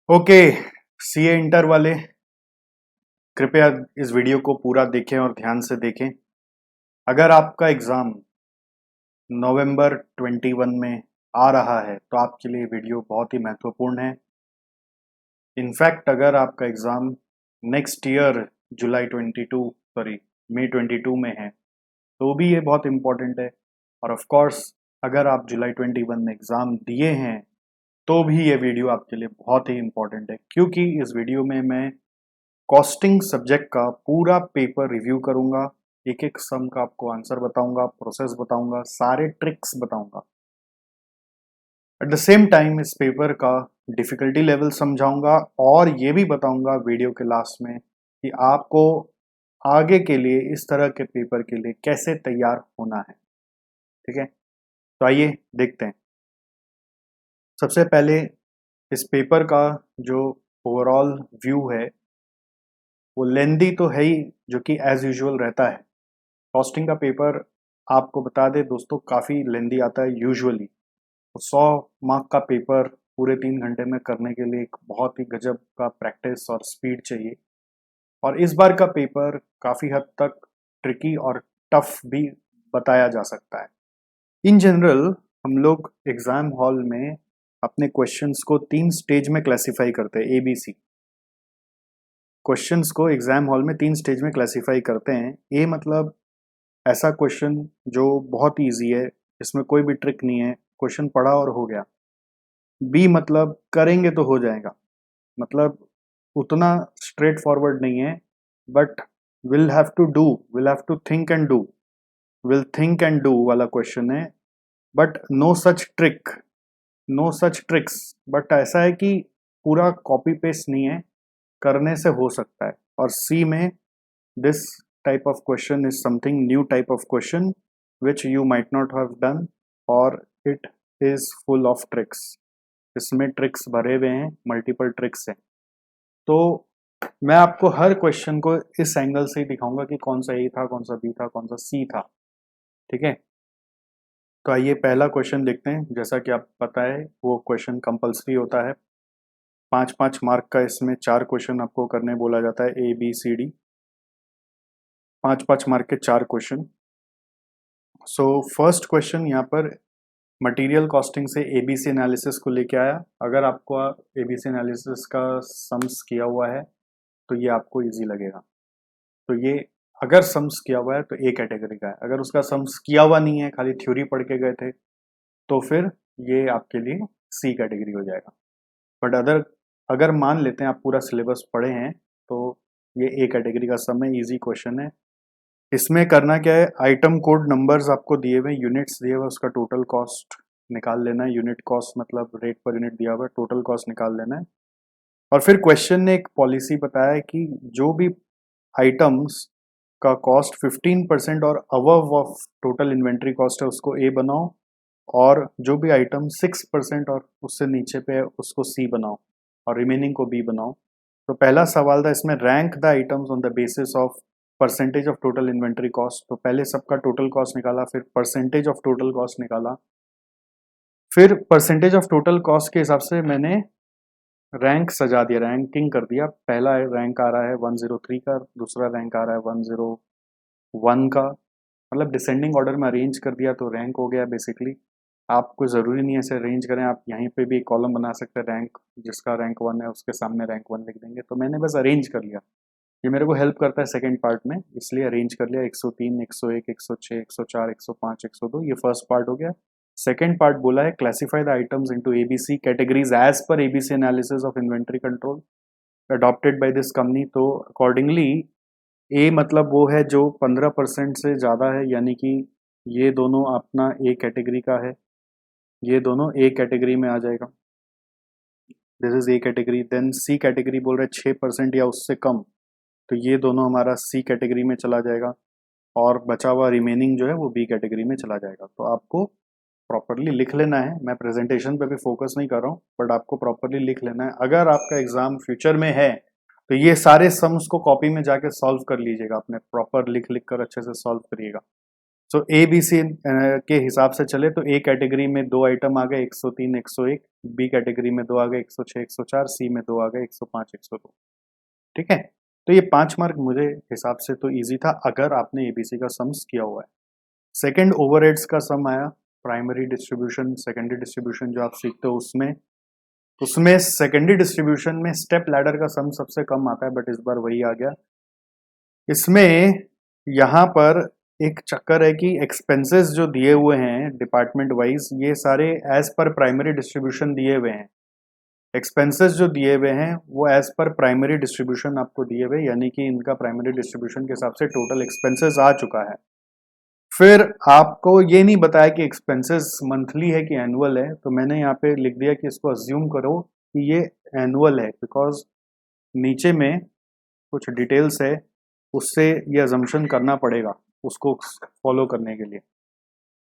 Okay. CA inter वाले कृपया इस वीडियो को पूरा देखें और ध्यान से देखें। अगर आपका एग्ज़ाम नवंबर 21 में आ रहा है तो आपके लिए वीडियो बहुत ही महत्वपूर्ण है। इनफैक्ट अगर आपका एग्ज़ाम नेक्स्ट ईयर जुलाई 22 सॉरी मई 22 में है तो भी ये बहुत इम्पोर्टेंट है। और ऑफ कोर्स अगर आप जुलाई 21 में एग्ज़ाम दिए हैं तो भी ये वीडियो आपके लिए बहुत ही इम्पोर्टेंट है, क्योंकि इस वीडियो में मैं कॉस्टिंग सब्जेक्ट का पूरा पेपर रिव्यू करूंगा। एक एक सम का आपको आंसर बताऊंगा, प्रोसेस बताऊंगा, सारे ट्रिक्स बताऊंगा। एट द सेम टाइम इस पेपर का डिफिकल्टी लेवल समझाऊंगा और ये भी बताऊंगा वीडियो के लास्ट में कि आपको आगे के लिए इस तरह के पेपर के लिए कैसे तैयार होना है। ठीक है, तो आइए देखते हैं। सबसे पहले इस पेपर का जो ओवरऑल व्यू है वो लेंदी तो है ही, जो कि एज यूजुअल रहता है। कॉस्टिंग का पेपर आपको बता दें दोस्तों काफ़ी लेंदी आता है यूजुअली। 100 मार्क का पेपर पूरे 3 घंटे में करने के लिए एक बहुत ही गजब का प्रैक्टिस और स्पीड चाहिए। और इस बार का पेपर काफ़ी हद तक ट्रिकी और टफ भी बताया जा सकता है। इन जनरल हम लोग एग्ज़ाम हॉल में अपने क्वेश्चंस को 3 स्टेज में क्लासिफाई करते हैं। ABC क्वेश्चंस को एग्ज़ाम हॉल में 3 स्टेज में क्लासिफाई करते हैं। ए मतलब ऐसा क्वेश्चन जो बहुत ईजी है, इसमें कोई भी ट्रिक नहीं है, क्वेश्चन पढ़ा और हो गया। बी मतलब करेंगे तो हो जाएगा, मतलब उतना स्ट्रेट फॉरवर्ड नहीं है, but will have to do, will have to think and do, will think and do वाला क्वेश्चन है। But no such trick, no such tricks, but ऐसा है कि पूरा कॉपी पेस्ट नहीं है, करने से हो सकता है। और सी में this type of question is something new type of question which you might not have done or it is full of tricks। इसमें ट्रिक्स भरे हुए हैं, मल्टीपल ट्रिक्स हैं। तो मैं आपको हर क्वेश्चन को इस एंगल से ही दिखाऊंगा कि कौन सा ए था, कौन सा बी था, कौन सा सी था। ठीक है, तो आइए पहला क्वेश्चन देखते हैं। जैसा कि आप पता है वो क्वेश्चन कंपल्सरी होता है। 5-5 मार्क का इसमें 4 क्वेश्चन आपको करने बोला जाता है। ABCD 5-5 मार्क के 4 क्वेश्चन। सो फर्स्ट क्वेश्चन यहाँ पर मटेरियल कॉस्टिंग से ABC एनालिसिस को लेके आया। अगर आपको ABC एनालिसिस का सम्स किया हुआ है तो ये आपको इजी लगेगा। तो ये अगर सम्स किया हुआ है तो A कैटेगरी का है। अगर उसका सम्स किया हुआ नहीं है, खाली थ्योरी पढ़ के गए थे, तो फिर ये आपके लिए C कैटेगरी हो जाएगा। बट अगर मान लेते हैं आप पूरा सिलेबस पढ़े हैं तो ये A कैटेगरी का सम है, ईजी क्वेश्चन है। इसमें करना क्या है, आइटम कोड नंबर्स आपको दिए हुए, यूनिट्स दिए हुए, उसका टोटल कॉस्ट निकाल लेना है। यूनिट कॉस्ट मतलब रेट पर यूनिट दिया हुआ है, टोटल कॉस्ट निकाल लेना है। और फिर क्वेश्चन ने एक पॉलिसी बताया है कि जो भी आइटम्स का कॉस्ट 15% और above of total inventory cost है उसको ए बनाओ, और जो भी आइटम 6% और उससे नीचे पे है उसको सी बनाओ, और रिमेनिंग को बी बनाओ। तो पहला सवाल था इसमें, rank the items on the basis of percentage of total inventory cost. तो पहले सबका टोटल कॉस्ट निकाला, फिर परसेंटेज ऑफ टोटल कॉस्ट निकाला, फिर परसेंटेज ऑफ टोटल कॉस्ट के हिसाब से मैंने रैंक सजा दिया, रैंकिंग कर दिया। पहला रैंक आ रहा है 103 का, दूसरा रैंक आ रहा है 101 का, मतलब डिसेंडिंग ऑर्डर में अरेंज कर दिया तो रैंक हो गया बेसिकली। आपको ज़रूरी नहीं है ऐसे अरेंज करें, आप यहीं पे भी कॉलम बना सकते हैं, रैंक जिसका रैंक 1 है उसके सामने रैंक 1 लिख देंगे। तो मैंने बस अरेंज कर लिया, ये मेरे को हेल्प करता है सेकंड पार्ट में, इसलिए अरेंज कर लिया। 103, 101, 106, 104, 105, 102, ये फर्स्ट पार्ट हो गया। सेकंड पार्ट बोला है, classify the items into ABC categories as per ABC analysis of inventory control adopted by this company. तो अकॉर्डिंगली ए मतलब वो है जो 15% से ज़्यादा है, यानी कि ये दोनों अपना ए कैटेगरी का है, ये दोनों ए कैटेगरी में आ जाएगा, this is A category. Then C category बोल रहे 6% या उससे कम, तो ये दोनों हमारा सी कैटेगरी में चला जाएगा, और बचा हुआ रिमेनिंग जो है वो बी कैटेगरी में चला जाएगा। तो आपको प्रॉपरली लिख लेना है, मैं प्रेजेंटेशन पे भी फोकस नहीं कर रहा हूँ, बट आपको प्रॉपरली लिख लेना है। अगर आपका एग्जाम फ्यूचर में है तो ये सारे सम्स को कॉपी में जाके सॉल्व कर लीजिएगा, अपने प्रॉपर लिख लिख कर अच्छे से सॉल्व करिएगा। सो ए बी सी के हिसाब से चले तो ए कैटेगरी में 2 आइटम आ गए 103 101, बी कैटेगरी में 2 आ गए 106 104, सी में 2 आ गए 105 102। ठीक है, तो ये 5 मार्क मुझे हिसाब से तो इजी था अगर आपने एबीसी का सम्स किया हुआ है। सेकंड ओवरहेड्स का सम आया, प्राइमरी डिस्ट्रीब्यूशन सेकेंडरी डिस्ट्रीब्यूशन जो आप सीखते हो उसमें सेकेंडरी डिस्ट्रीब्यूशन में स्टेप लैडर का सम सबसे कम आता है, बट इस बार वही आ गया। इसमें यहाँ पर एक चक्कर है कि एक्सपेंसेस जो दिए हुए हैं डिपार्टमेंट वाइज ये सारे एज पर प्राइमरी डिस्ट्रीब्यूशन दिए हुए हैं। एक्सपेंसेस जो दिए हुए हैं वो एज पर प्राइमरी डिस्ट्रीब्यूशन आपको दिए हुए, यानी कि इनका प्राइमरी डिस्ट्रीब्यूशन के हिसाब से टोटल एक्सपेंसेस आ चुका है। फिर आपको ये नहीं बताया कि एक्सपेंसेस मंथली है कि एनुअल है, तो मैंने यहाँ पे लिख दिया कि इसको अज्यूम करो कि ये एनुअल है, बिकॉज नीचे में कुछ डिटेल्स है उससे ये अजम्पशन करना पड़ेगा उसको फॉलो करने के लिए।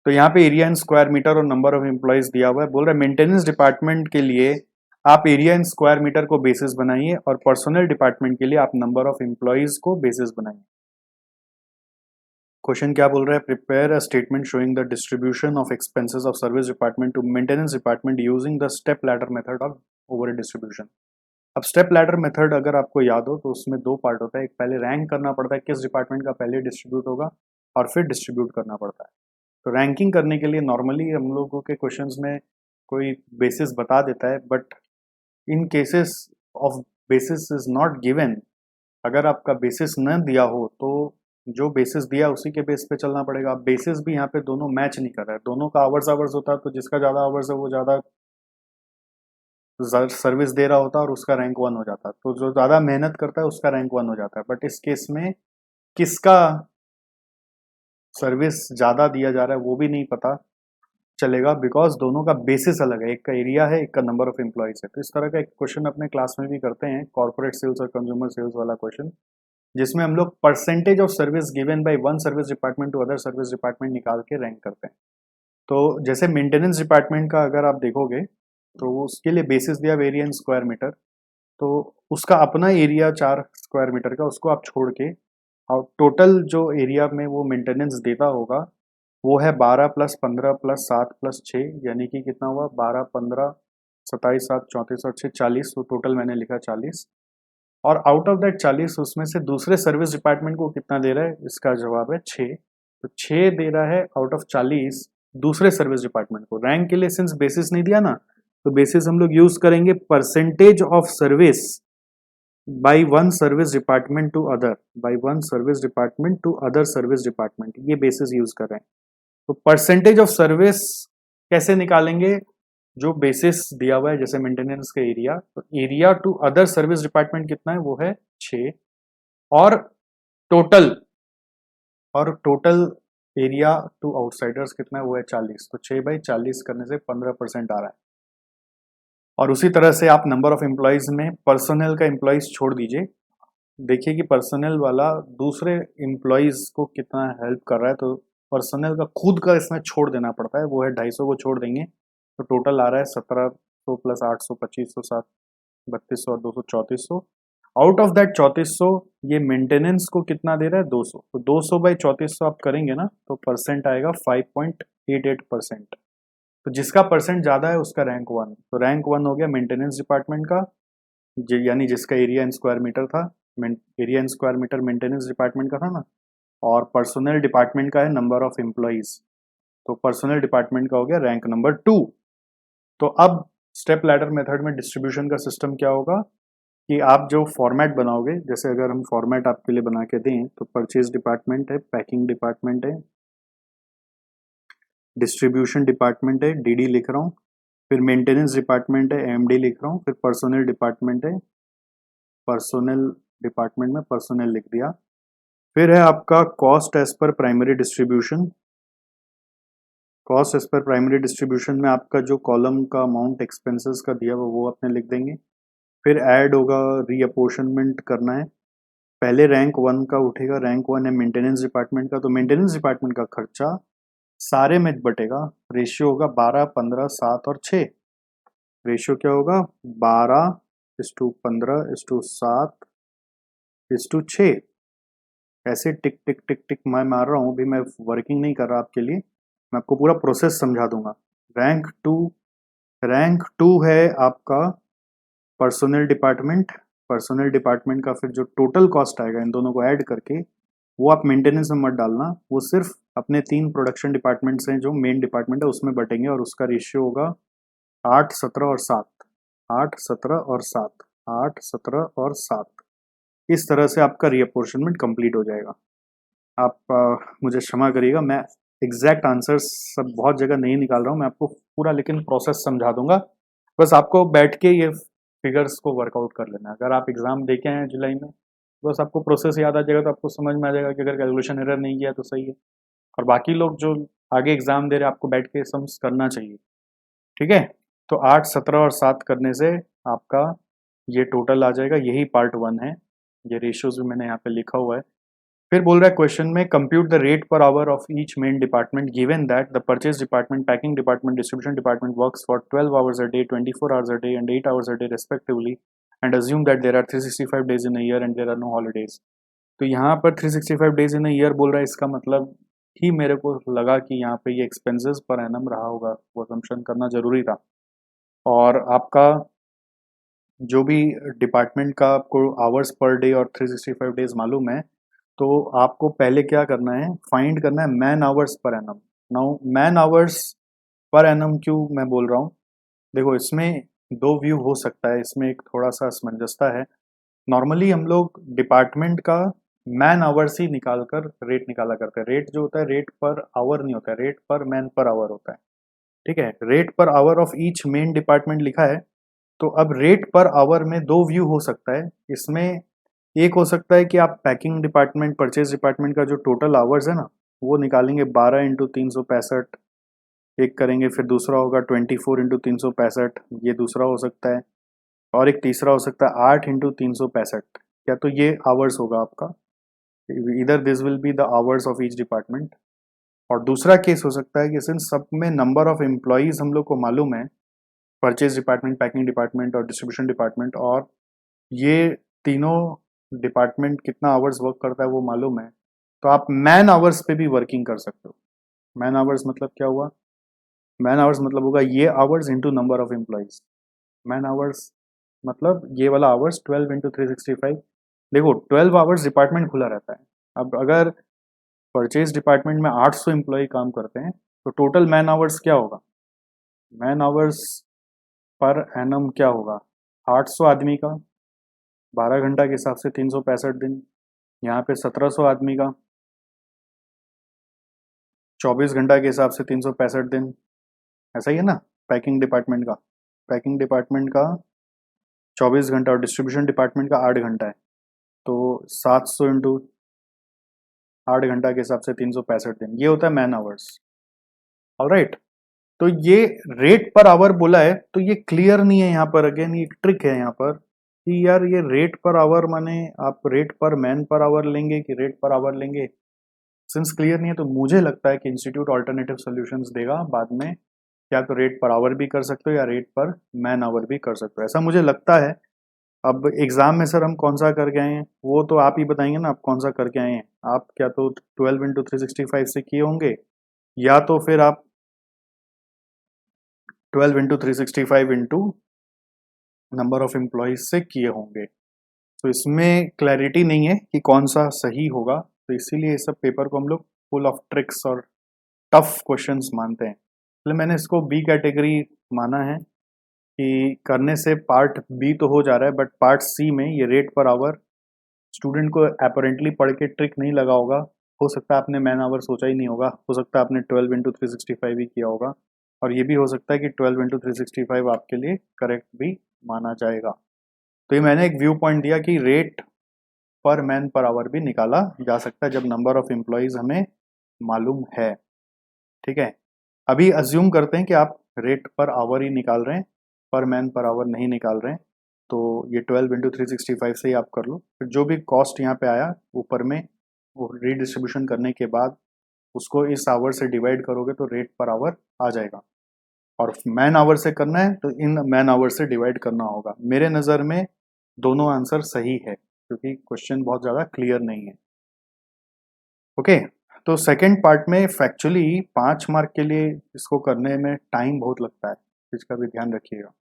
तो यहाँ पे एरिया इन स्क्वायर मीटर और नंबर ऑफ एम्प्लॉयज दिया हुआ है। बोल रहा है मेंटेनेंस डिपार्टमेंट के लिए आप एरिया इन स्क्वायर मीटर को बेसिस बनाइए और पर्सनल डिपार्टमेंट के लिए आप नंबर ऑफ एम्प्लॉयज को बेसिस बनाइए। क्वेश्चन क्या बोल रहा है, prepare a statement showing the distribution of expenses of service department to maintenance department using the step ladder method of overhead distribution. अब स्टेप लैडर मेथड अगर आपको याद हो तो उसमें 2 पार्ट होता है, एक पहले रैंक करना पड़ता है किस डिपार्टमेंट का पहले डिस्ट्रीब्यूट होगा और फिर डिस्ट्रीब्यूट करना पड़ता है। तो रैंकिंग करने के लिए नॉर्मली हम लोगों के क्वेश्चंस में कोई बेसिस बता देता है, but in cases of basis is not given, अगर आपका बेसिस न दिया हो तो जो बेसिस दिया उसी के बेस पे चलना पड़ेगा। बेसिस भी यहाँ पे दोनों मैच नहीं कर रहा है, दोनों का आवर्स होता तो जिसका ज़्यादा आवर्स है वो ज़्यादा सर्विस दे रहा होता और उसका रैंक 1 हो जाता, तो जो ज़्यादा मेहनत करता है उसका रैंक 1 हो जाता है। बट इस केस में किसका सर्विस ज़्यादा दिया जा रहा है वो भी नहीं पता चलेगा, बिकॉज दोनों का बेसिस अलग है, एक का एरिया है एक का नंबर ऑफ एम्प्लॉयज है। तो इस तरह का एक क्वेश्चन अपने क्लास में भी करते हैं, कॉर्पोरेट सेल्स और कंज्यूमर सेल्स वाला क्वेश्चन, जिसमें हम लोग percentage of service given by one service department to other service department निकाल के रैंक करते हैं। तो जैसे मेंटेनेंस डिपार्टमेंट का अगर आप देखोगे तो उसके लिए बेसिस दिया वेरिएंट स्क्वायर मीटर, तो उसका अपना एरिया 4 स्क्वायर मीटर का, उसको आप छोड़ के और टोटल जो एरिया में वो मेंटेनेंस देता होगा वो है 12 + 15 + 7 + 6, यानी कि कितना हुआ 12 15 27 7 34 और 6 40, तो टोटल मैंने लिखा 40। और आउट ऑफ दैट 40 उसमें से दूसरे सर्विस डिपार्टमेंट को कितना दे रहा है, इसका जवाब है 6। तो 6 दे रहा है आउट ऑफ 40 दूसरे सर्विस डिपार्टमेंट को। रैंक के लिए सिंस बेसिस नहीं दिया ना, तो बेसिस हम लोग यूज करेंगे percentage of service by one service department to other, by one service department to other service department, ये बेसिस यूज कर रहे हैं। तो परसेंटेज ऑफ सर्विस कैसे निकालेंगे, जो बेसिस दिया हुआ है जैसे मेंटेनेंस का एरिया, तो area to other service department कितना है वो है 6, और टोटल एरिया टू आउटसाइडर्स कितना है वो है 40, तो 6/40 करने से 15% आ रहा है। और उसी तरह से आप नंबर ऑफ एम्प्लॉयज में पर्सनल का एम्प्लॉयज छोड़ दीजिए, देखिए कि पर्सनल वाला दूसरे एम्प्लॉयज को कितना हेल्प कर रहा है, तो पर्सनल का खुद का इसमें छोड़ देना पड़ता है, वो है 250 को छोड़ देंगे तो टोटल आ रहा है 1700 + 800 2500 7 3200 और 200 3400। आउट ऑफ दैट 3400 ये मेंटेनेंस को कितना दे रहा है 200, तो 200/3400 आप करेंगे ना तो परसेंट आएगा 5.88%। तो जिसका परसेंट ज़्यादा है उसका रैंक 1, तो रैंक 1 हो गया मेंटेनेंस डिपार्टमेंट का, यानी जिसका एरिया इन स्क्वायर मीटर था, area in square metre maintenance department का था ना, और पर्सनल डिपार्टमेंट का है नंबर ऑफ एम्प्लॉयज, तो पर्सनल डिपार्टमेंट का हो गया रैंक नंबर 2। तो अब स्टेप लैडर मेथड में डिस्ट्रीब्यूशन का सिस्टम क्या होगा कि आप जो फॉर्मेट बनाओगे, जैसे अगर हम फॉर्मेट आपके लिए बना के दें तो परचेज डिपार्टमेंट है, पैकिंग डिपार्टमेंट है, डिस्ट्रीब्यूशन डिपार्टमेंट है, डीडी लिख रहा हूँ, फिर मेंटेनेंस डिपार्टमेंट है, एमडी लिख रहा हूँ, फिर पर्सनल डिपार्टमेंट है, पर्सनल डिपार्टमेंट में पर्सनल लिख दिया, फिर है आपका cost as per primary distribution. Cost as per primary distribution में आपका जो कॉलम का अमाउंट एक्सपेंसेस का दिया हुआ वो अपने लिख देंगे। फिर ऐड होगा, रीअपोर्शनमेंट करना है, पहले रैंक 1 का उठेगा, रैंक 1 है मेंटेनेंस डिपार्टमेंट का, तो मेंटेनेंस डिपार्टमेंट का खर्चा सारे में बटेगा, रेशियो होगा 12 15 7 और 6। रेशियो क्या होगा 12:15:7:6। ऐसे टिक टिक टिक टिक मैं मार रहा हूँ, अभी मैं वर्किंग नहीं कर रहा आपके लिए, मैं आपको पूरा प्रोसेस समझा दूंगा। रैंक टू है आपका पर्सोनल डिपार्टमेंट। पर्सोनल डिपार्टमेंट का फिर जो टोटल कॉस्ट आएगा इन दोनों को ऐड करके, वो आप मेंटेनेंस में मत डालना, वो सिर्फ अपने 3 प्रोडक्शन डिपार्टमेंट्स हैं जो मेन डिपार्टमेंट है उसमें बटेंगे, और उसका रेशियो होगा 8, 17 और 7। 8, 17 और 7, 8, 17 और 7। इस तरह से आपका रीअपोर्शनमेंट कंप्लीट हो जाएगा। आप मुझे क्षमा करिएगा, मैं एग्जैक्ट आंसर सब बहुत जगह नहीं निकाल रहा हूँ, मैं आपको पूरा लेकिन प्रोसेस समझा दूंगा। बस आपको बैठ के ये फिगर्स को वर्कआउट कर लेना है। अगर आप एग्जाम दे के आए जुलाई में, बस आपको प्रोसेस याद आ जाएगा, तो आपको समझ में आ जाएगा कि अगर कैलकुलेशन एरर नहीं किया तो सही है। और बाकी लोग जो आगे एग्जाम दे रहे हैं, आपको बैठ के सम्स करना चाहिए, ठीक है। तो 8, 17 और 7 करने से आपका ये टोटल आ जाएगा, यही पार्ट 1 है। ये रेशियोज भी मैंने यहाँ पे लिखा हुआ है। फिर बोल रहा है क्वेश्चन में, compute the rate per hour of each main department given that the purchase department, packing department, distribution department works for 12 hours a day, 24 hours a day and 8 hours a day respectively, and assume that there are 365 days in a year and there are no holidays. तो यहाँ पर 365 days in a year बोल रहा है, इसका मतलब ही मेरे को लगा कि यहाँ पे ये एक्सपेंसेस पर एनम रहा होगा, वो असम्पशन करना जरूरी था। और आपका जो भी डिपार्टमेंट का आपको आवर्स पर डे और 365 डेज मालूम है, तो आपको पहले क्या करना है, फाइंड करना है man hours per annum. Now man hours per annum क्यों मैं बोल रहा हूँ, देखो इसमें 2 व्यू हो सकता है, इसमें एक थोड़ा सा असमंजसता है। नॉर्मली हम लोग डिपार्टमेंट का मैन आवर्स ही निकाल कर रेट निकाला करते हैं। रेट जो होता है रेट पर आवर नहीं होता है, रेट पर मैन पर आवर होता है, ठीक है। Rate per hour of each main department लिखा है। तो अब रेट पर आवर में 2 व्यू हो सकता है इसमें। एक हो सकता है कि आप पैकिंग डिपार्टमेंट, परचेज डिपार्टमेंट का जो टोटल आवर्स है ना, वो निकालेंगे 12 इंटू 365, एक करेंगे। फिर दूसरा होगा 24 इंटू 365, ये दूसरा हो सकता है। और एक तीसरा हो सकता है 8 इंटू 365, या तो ये आवर्स होगा आपका, इधर this will be the hours of each department. और दूसरा केस हो सकता है कि सिंस सब में नंबर ऑफ एम्प्लॉयज हम लोग को मालूम है, परचेज डिपार्टमेंट, पैकिंग डिपार्टमेंट और डिस्ट्रीब्यूशन डिपार्टमेंट, और ये तीनों डिपार्टमेंट कितना आवर्स वर्क करता है वो मालूम है, तो आप मैन आवर्स पे भी वर्किंग कर सकते हो। मैन आवर्स मतलब क्या हुआ, मैन आवर्स मतलब होगा ये hours into number of employees. Man hours मतलब ये वाला आवर्स 12 इंटू 365। देखो 12 आवर्स डिपार्टमेंट खुला रहता है। अब अगर परचेज डिपार्टमेंट में 800 एम्प्लॉय काम करते हैं, तो टोटल मैन आवर्स क्या होगा, मैन आवर्स पर एनम क्या होगा, 800 आदमी का 12 घंटा के हिसाब से 365 दिन, यहाँ पे 1700 आदमी का 24 घंटा के हिसाब से 365 दिन, ऐसा ही है ना। पैकिंग डिपार्टमेंट का, पैकिंग डिपार्टमेंट का 24 घंटा और डिस्ट्रीब्यूशन डिपार्टमेंट का 8 घंटा है, तो 700 इंटू 8 घंटा के हिसाब से 365 दिन, ये होता है मैन आवर्स। ऑलराइट, तो ये रेट पर आवर बोला है, तो ये क्लियर नहीं है यहाँ पर। अगेन ये ट्रिक है यहाँ पर कि यार ये रेट पर आवर माने आप रेट पर मैन पर आवर लेंगे कि रेट पर आवर लेंगे, सिंस क्लियर नहीं है, तो मुझे लगता है कि इंस्टीट्यूट ऑल्टरनेटिव सॉल्यूशंस देगा बाद में, या तो रेट पर आवर भी कर सकते हो या रेट पर मैन आवर भी कर सकते हो, ऐसा मुझे लगता है। अब एग्जाम में सर हम कौन सा करके आए हैं वो तो आप ही बताएंगे ना, आप कौन सा करके आए हैं। आप क्या तो 12 इंटू 365 से किए होंगे, या तो फिर आप 12 into 365 into number of employees से किए होंगे। तो इसमें क्लैरिटी नहीं है कि कौन सा सही होगा, तो इसीलिए इस सब पेपर को हम लोग फुल ऑफ ट्रिक्स और टफ क्वेश्चंस मानते हैं। इसलिए मैंने इसको बी कैटेगरी माना है कि करने से पार्ट बी तो हो जा रहा है, बट पार्ट सी में ये रेट पर आवर स्टूडेंट को अपरेंटली पढ़ के ट्रिक नहीं लगा होगा। हो सकता है आपने मैन आवर सोचा ही नहीं होगा, हो सकता है आपने 12 इंटू 365 ही किया होगा, और ये भी हो सकता है कि 12 इंटू 365 आपके लिए करेक्ट भी माना जाएगा। तो ये मैंने एक व्यू पॉइंट दिया कि रेट पर मैन पर आवर भी निकाला जा सकता है जब नंबर ऑफ एम्प्लॉयज हमें मालूम है, ठीक है। अभी अज्यूम करते हैं कि आप रेट पर आवर ही निकाल रहे हैं, पर मैन पर आवर नहीं निकाल रहे हैं, तो ये 12 इंटू 365 से ही आप कर लो। फिर जो भी कॉस्ट यहाँ पे आया ऊपर में, वो रीडिस्ट्रीब्यूशन करने के बाद उसको इस आवर से डिवाइड करोगे तो रेट पर आवर आ जाएगा। और मैन आवर से करना है तो इन मैन आवर से डिवाइड करना होगा। मेरे नज़र में दोनों आंसर सही है, क्योंकि क्वेश्चन बहुत ज़्यादा क्लियर नहीं है। ओके, तो सेकंड पार्ट में फैक्चुअली 5 मार्क के लिए इसको करने में टाइम बहुत लगता है, इसका भी ध्यान रखिएगा।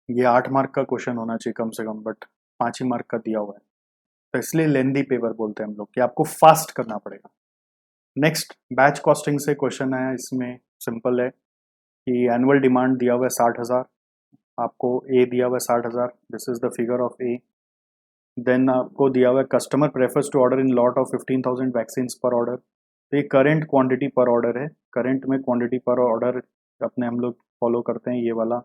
ये 8 मार्क का क्वेश्चन होना चाहिए कम से कम, बट 5 ही मार्क का दिया हुआ है, तो इसलिए लेंदी पेपर बोलते हैं हम लोग कि आपको फास्ट करना पड़ेगा। नेक्स्ट बैच कॉस्टिंग से क्वेश्चन आया, इसमें सिंपल है कि एनुअल डिमांड दिया हुआ है 60,000, आपको ए दिया हुआ है 60,000, this is the figure of A. देन आपको दिया हुआ है customer prefers to order in lot of 15,000 vaccine per order, तो ये करंट क्वांटिटी पर ऑर्डर है, करंट में क्वांटिटी पर ऑर्डर अपने हम लोग फॉलो करते हैं ये वाला।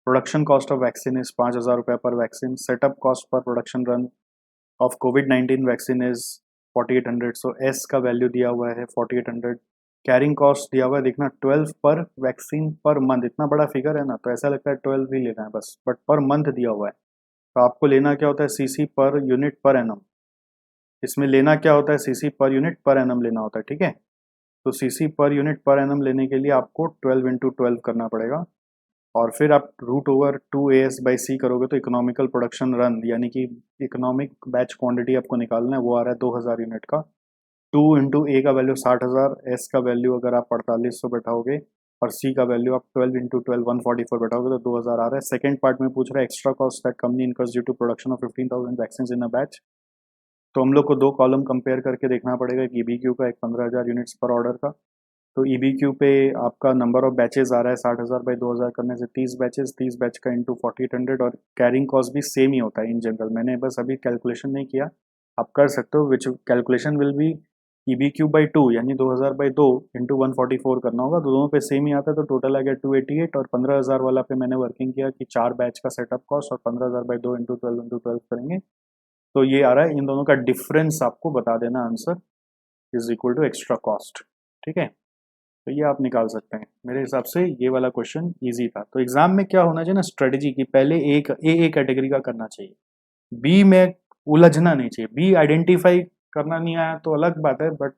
Production cost of vaccine is 5,000 रुपये per vaccine, setup cost per production run of कोविड-19 वैक्सीन इज 4800, सो एस का वैल्यू दिया हुआ है 4800। कैरिंग कॉस्ट दिया हुआ है, देखना 12 पर वैक्सीन पर मंथ, इतना बड़ा फिगर है ना तो ऐसा लगता है 12 ही लेना है बस, बट पर मंथ दिया हुआ है, तो आपको लेना क्या होता है CC per unit per annum, इसमें लेना क्या होता है CC per unit per annum लेना होता है, ठीक है। तो CC per unit per annum लेने के लिए आपको 12 इंटू 12 करना पड़ेगा, और फिर आप रूट ओवर 2 AS/C करोगे तो इकोनॉमिकल प्रोडक्शन रन यानी कि इकोनॉमिक बैच क्वांटिटी आपको निकालना है, वो आ रहा है 2000 यूनिट का। 2 इंटू ए का वैल्यू 60,000, एस का वैल्यू अगर आप 4800 बैठाओगे और सी का वैल्यू आप 12 इंटू 12 144 बैठाओगे तो 2000 आ रहा है। सेकंड पार्ट में पूछ रहा है extra cost that company incurs due to production of 15,000 vaccine in a batch, तो हम लोग को दो कॉलम कंपेयर करके देखना पड़ेगा कि ईबीक्यू का एक 15,000 यूनिट्स पर ऑर्डर का, तो ईबीक्यू पे आपका नंबर ऑफ बैचेस आ रहा है 60,000 बाई 2000 करने से 30 बैचेस, 30 बैच का इंटू 4800, और कैरिंग कॉस्ट भी सेम ही होता है इन जनरल, मैंने बस अभी कैलकुलेशन नहीं किया, आप कर सकते हो, विच कैलकुलेशन विल बी ईबीक्यू बाई 2 यानी 2000 बाई 2 इंटू 144 करना होगा, तो दोनों पे सेम ही आता है, तो टोटल आ गया 288, और 15,000 वाला पे मैंने वर्किंग किया कि 4 बैच का सेटअप कॉस्ट और 15,000 बाई 2 इंटू 12 करेंगे, तो ये आ रहा है, इन दोनों का डिफरेंस आपको बता देना, answer is equal to extra cost, ठीक है, तो ये आप निकाल सकते हैं। मेरे हिसाब से ये वाला क्वेश्चन इजी था, तो एग्जाम में क्या होना चाहिए ना स्ट्रेटेजी की, पहले एक ए कैटेगरी का करना चाहिए, बी में उलझना नहीं चाहिए, बी आइडेंटिफाई करना नहीं आया तो अलग बात है, बट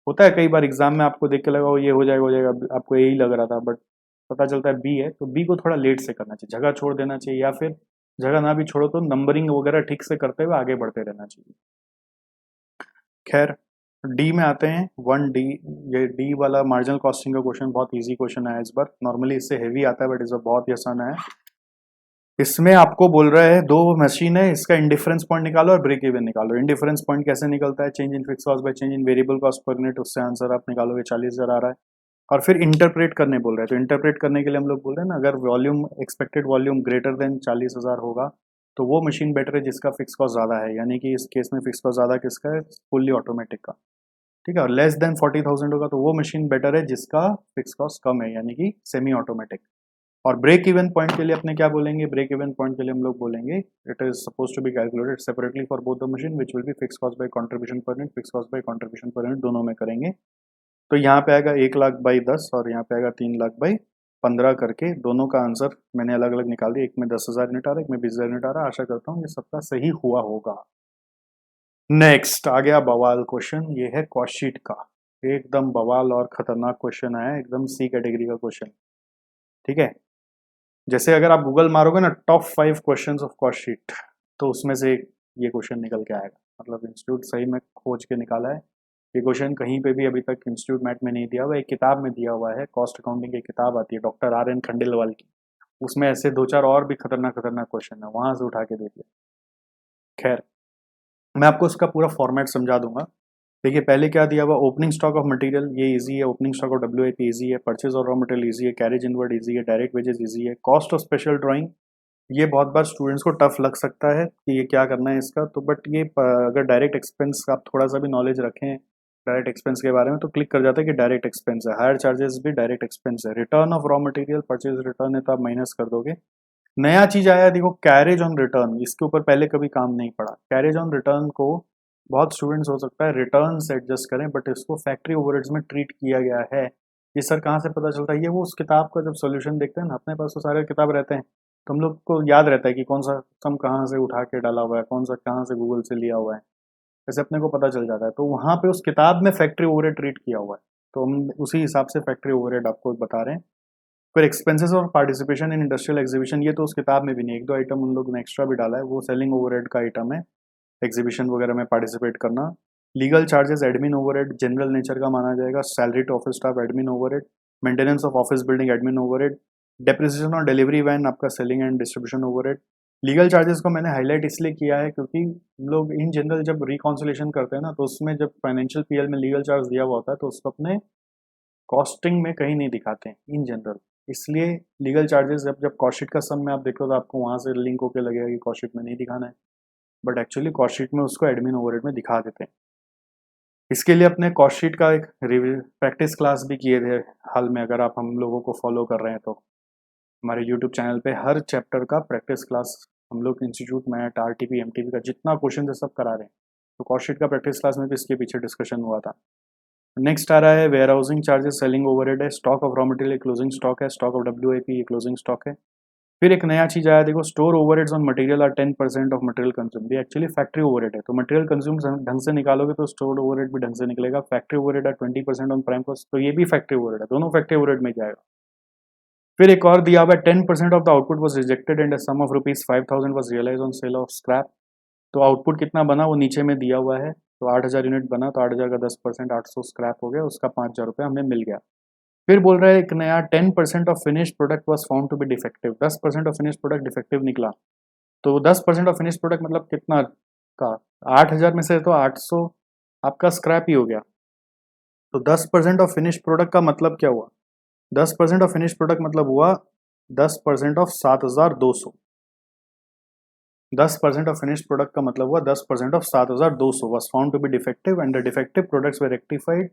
होता है कई बार एग्जाम में आपको देख के लगा ये हो जाएगा, आपको यही लग रहा था, बट पता चलता है बी है, तो बी को थोड़ा लेट से करना चाहिए, जगह छोड़ देना चाहिए, या फिर जगह ना भी छोड़ो तो नंबरिंग वगैरह ठीक से करते हुए आगे बढ़ते रहना चाहिए। खैर डी में आते हैं, 1D, ये डी वाला मार्जिनल कॉस्टिंग का क्वेश्चन बहुत इजी क्वेश्चन आया इस बार, नॉर्मली इससे हेवी आता है बट इस बार बहुत ही आसान है। इसमें आपको बोल रहा है दो मशीन है, इसका इंडिफरेंस पॉइंट निकालो और ब्रेक इवन निकालो। इंडिफरेंस पॉइंट कैसे निकलता है, change in fix cost by change in variable cost per unit, उससे आंसर आप निकालोगे 40,000 आ रहा है। और फिर इंटरप्रेट करने बोल रहे हैं, तो इंटरप्रेट करने के लिए हम लोग बोल रहे हैं ना, अगर volume expected volume greater than 40,000 होगा तो वो मशीन बेटर है जिसका फिक्स कॉस्ट ज़्यादा है, यानी कि इस केस में फिक्स कॉस्ट ज़्यादा किसका है, फुल्ली ऑटोमेटिक का, ठीक है। और लेस देन 40,000 होगा तो वो मशीन बेटर है जिसका फिक्स कॉस्ट कम है, यानी कि सेमी ऑटोमेटिक। और ब्रेक इवन पॉइंट के लिए अपने क्या बोलेंगे, ब्रेक इवन पॉइंट के लिए हम लोग बोलेंगे it is suppose to be calculated separately for both the machine which will be fix cost by contribution per unit, fix cost by contribution per unit दोनों में करेंगे, तो यहाँ पे आएगा 1,00,000 बाई 10 और यहाँ पे आएगा 3,00,000 बाई 15 करके, दोनों का आंसर मैंने अलग अलग निकाल दिया, एक में 10,000 यूनिट आ रहा है, एक में 20,000 यूनिट आ रहा है, आशा करता हूँ ये सबका सही हुआ होगा। नेक्स्ट आ गया बवाल क्वेश्चन, ये है कॉस्ट शीट का, एकदम बवाल और खतरनाक क्वेश्चन आया, एकदम सी कैटेगरी का क्वेश्चन, ठीक है। जैसे अगर आप गूगल मारोगे ना top 5 questions of cost sheet, तो उसमें से ये क्वेश्चन निकल के आएगा, मतलब इंस्टीट्यूट सही में खोज के निकाला है, ये क्वेश्चन कहीं पे भी अभी तक इंस्टीट्यूट मैट में नहीं दिया हुआ, एक किताब में दिया हुआ है, कॉस्ट अकाउंटिंग की किताब आती है डॉक्टर RN खंडेलवाल की, उसमें ऐसे 2-4 और भी खतरनाक खतरनाक क्वेश्चन है, वहां से उठा के दे दिया। खैर मैं आपको इसका पूरा फॉर्मेट समझा दूंगा। देखिए पहले क्या दिया हुआ, ओपनिंग स्टॉक ऑफ मटेरियल ये इजी है, opening stock of WIP easy है, परचेज और रॉ मटेरियल इजी है, कैरेज इनवर्ड इजी है, डायरेक्ट वेजेस इजी है, कॉस्ट ऑफ स्पेशल ड्राइंग ये बहुत बार स्टूडेंट्स को टफ लग सकता है कि ये क्या करना है इसका, तो बट ये अगर डायरेक्ट एक्सपेंस आप थोड़ा सा भी नॉलेज रखें डायरेक्ट एक्सपेंस के बारे में तो क्लिक कर जाता है कि डायरेक्ट एक्सपेंस है, हायर चार्जेस भी डायरेक्ट एक्सपेंस है, return of raw material purchase return है तो आप माइनस कर दोगे। नया चीज आया देखो कैरेज ऑन रिटर्न, इसके ऊपर पहले कभी काम नहीं पड़ा, कैरेज ऑन रिटर्न को बहुत स्टूडेंट्स हो सकता है रिटर्न से एडजस्ट करें बट इसको फैक्ट्री ओवरहेड्स में ट्रीट किया गया है, ये सर कहाँ से पता चलता है, ये वो उस किताब का जब सोल्यूशन देखते हैं ना, अपने पास तो सारे किताब रहते हैं तो हम लोग को याद रहता है कि कौन सा सम कहाँ से उठा के डाला हुआ है, कौन सा कहाँ से गूगल से लिया हुआ है, ऐसे अपने को पता चल जाता है, तो वहाँ पे उस किताब में फैक्ट्री ओवरहेड ट्रीट किया हुआ है, तो हम उसी हिसाब से फैक्ट्री ओवरहेड आपको बता रहे हैं। फिर एक्सपेंसेस और पार्टिसिपेशन इन इंडस्ट्रियल एग्जीबिशन, ये तो उस किताब में भी नहीं, एक दो आइटम उन लोग ने एक्स्ट्रा भी डाला है, वो सेलिंग ओवरहेड का आइटम है, एग्जीबिशन वगैरह में पार्टिसिपेट करना। Legal charges admin overhead general nature का माना जाएगा, salary to office staff admin overhead, maintenance of office building admin overhead, depreciation और डिलीवरी वैन आपका selling and distribution overhead. Legal charges को मैंने हाईलाइट इसलिए किया है क्योंकि हम लोग इन जनरल जब रिकॉन्सिलेशन करते हैं ना, तो उसमें जब फाइनेंशियल पीएल में लीगल चार्ज दिया हुआ होता है तो उसको अपने कॉस्टिंग में कहीं नहीं दिखाते हैं इन जनरल, इसलिए लीगल चार्जेस जब कॉस्ट शीट का सम में आप देखो तो आपको वहां से लिंक होकर लगेगा कि कॉस्ट शीट में नहीं दिखाना है, बट एक्चुअली कॉस्ट शीट में उसको एडमिन ओवरहेड में दिखा देते हैं। इसके लिए अपने कॉस्ट शीट का एक प्रैक्टिस क्लास भी किए थे हाल में, अगर आप हम लोगों को फॉलो कर रहे हैं तो हमारे यूट्यूब चैनल पे हर चैप्टर का प्रैक्टिस क्लास हम लोग इंस्टीट्यूट मैट आरटीपी एमटीपी का जितना क्वेश्चन है सब करा रहे हैं, तो कॉस्ट शीट का प्रैक्टिस क्लास में भी इसके पीछे डिस्कशन हुआ था। नेक्स्ट आ रहा है warehousing charges selling overhead है, stock of raw material closing stock है, stock of WIP closing stock है। फिर एक नया चीज आया देखो, store overheads on material are 10% of material consume, ये एक्चुअली फैक्ट्री ओवरहेड है, तो मटेरियल कंज्यूम ढंग से निकालोगे तो स्टोर ओवरहेड भी ढंग से निकलेगा। फैक्ट्री ओवरहेड है 20% ऑन प्राइम कॉस्ट, तो ये भी फैक्ट्री ओवरहेड है, दोनों फैक्ट्री ओवरहेड में जाएगा। फिर एक और दिया हुआ है 10% of the output was rejected and some of ₹5,000 was realise on sale of scrap, तो आउटपुट कितना बना वो नीचे में दिया हुआ है, तो 8,000 यूनिट बना तो 8,000 का 10% 800 स्क्रैप हो गया, उसका 5,000 रुपये हमें मिल गया। फिर बोल रहा है एक नया 10% of finish product was found to be defective, 10% of finish product defective निकला, तो 10% ऑफ फिनिश प्रोडक्ट मतलब कितना का 8,000 में से तो 800 आपका स्क्रैप ही हो गया, तो 10% ऑफ फिनिश प्रोडक्ट का मतलब क्या हुआ, 10% ऑफ फिनिश प्रोडक्ट मतलब हुआ 10% ऑफ 7,200, 10% ऑफ फिनिश प्रोडक्ट का मतलब हुआ 10% of 7,200 was found to be defective and the defective products were rectified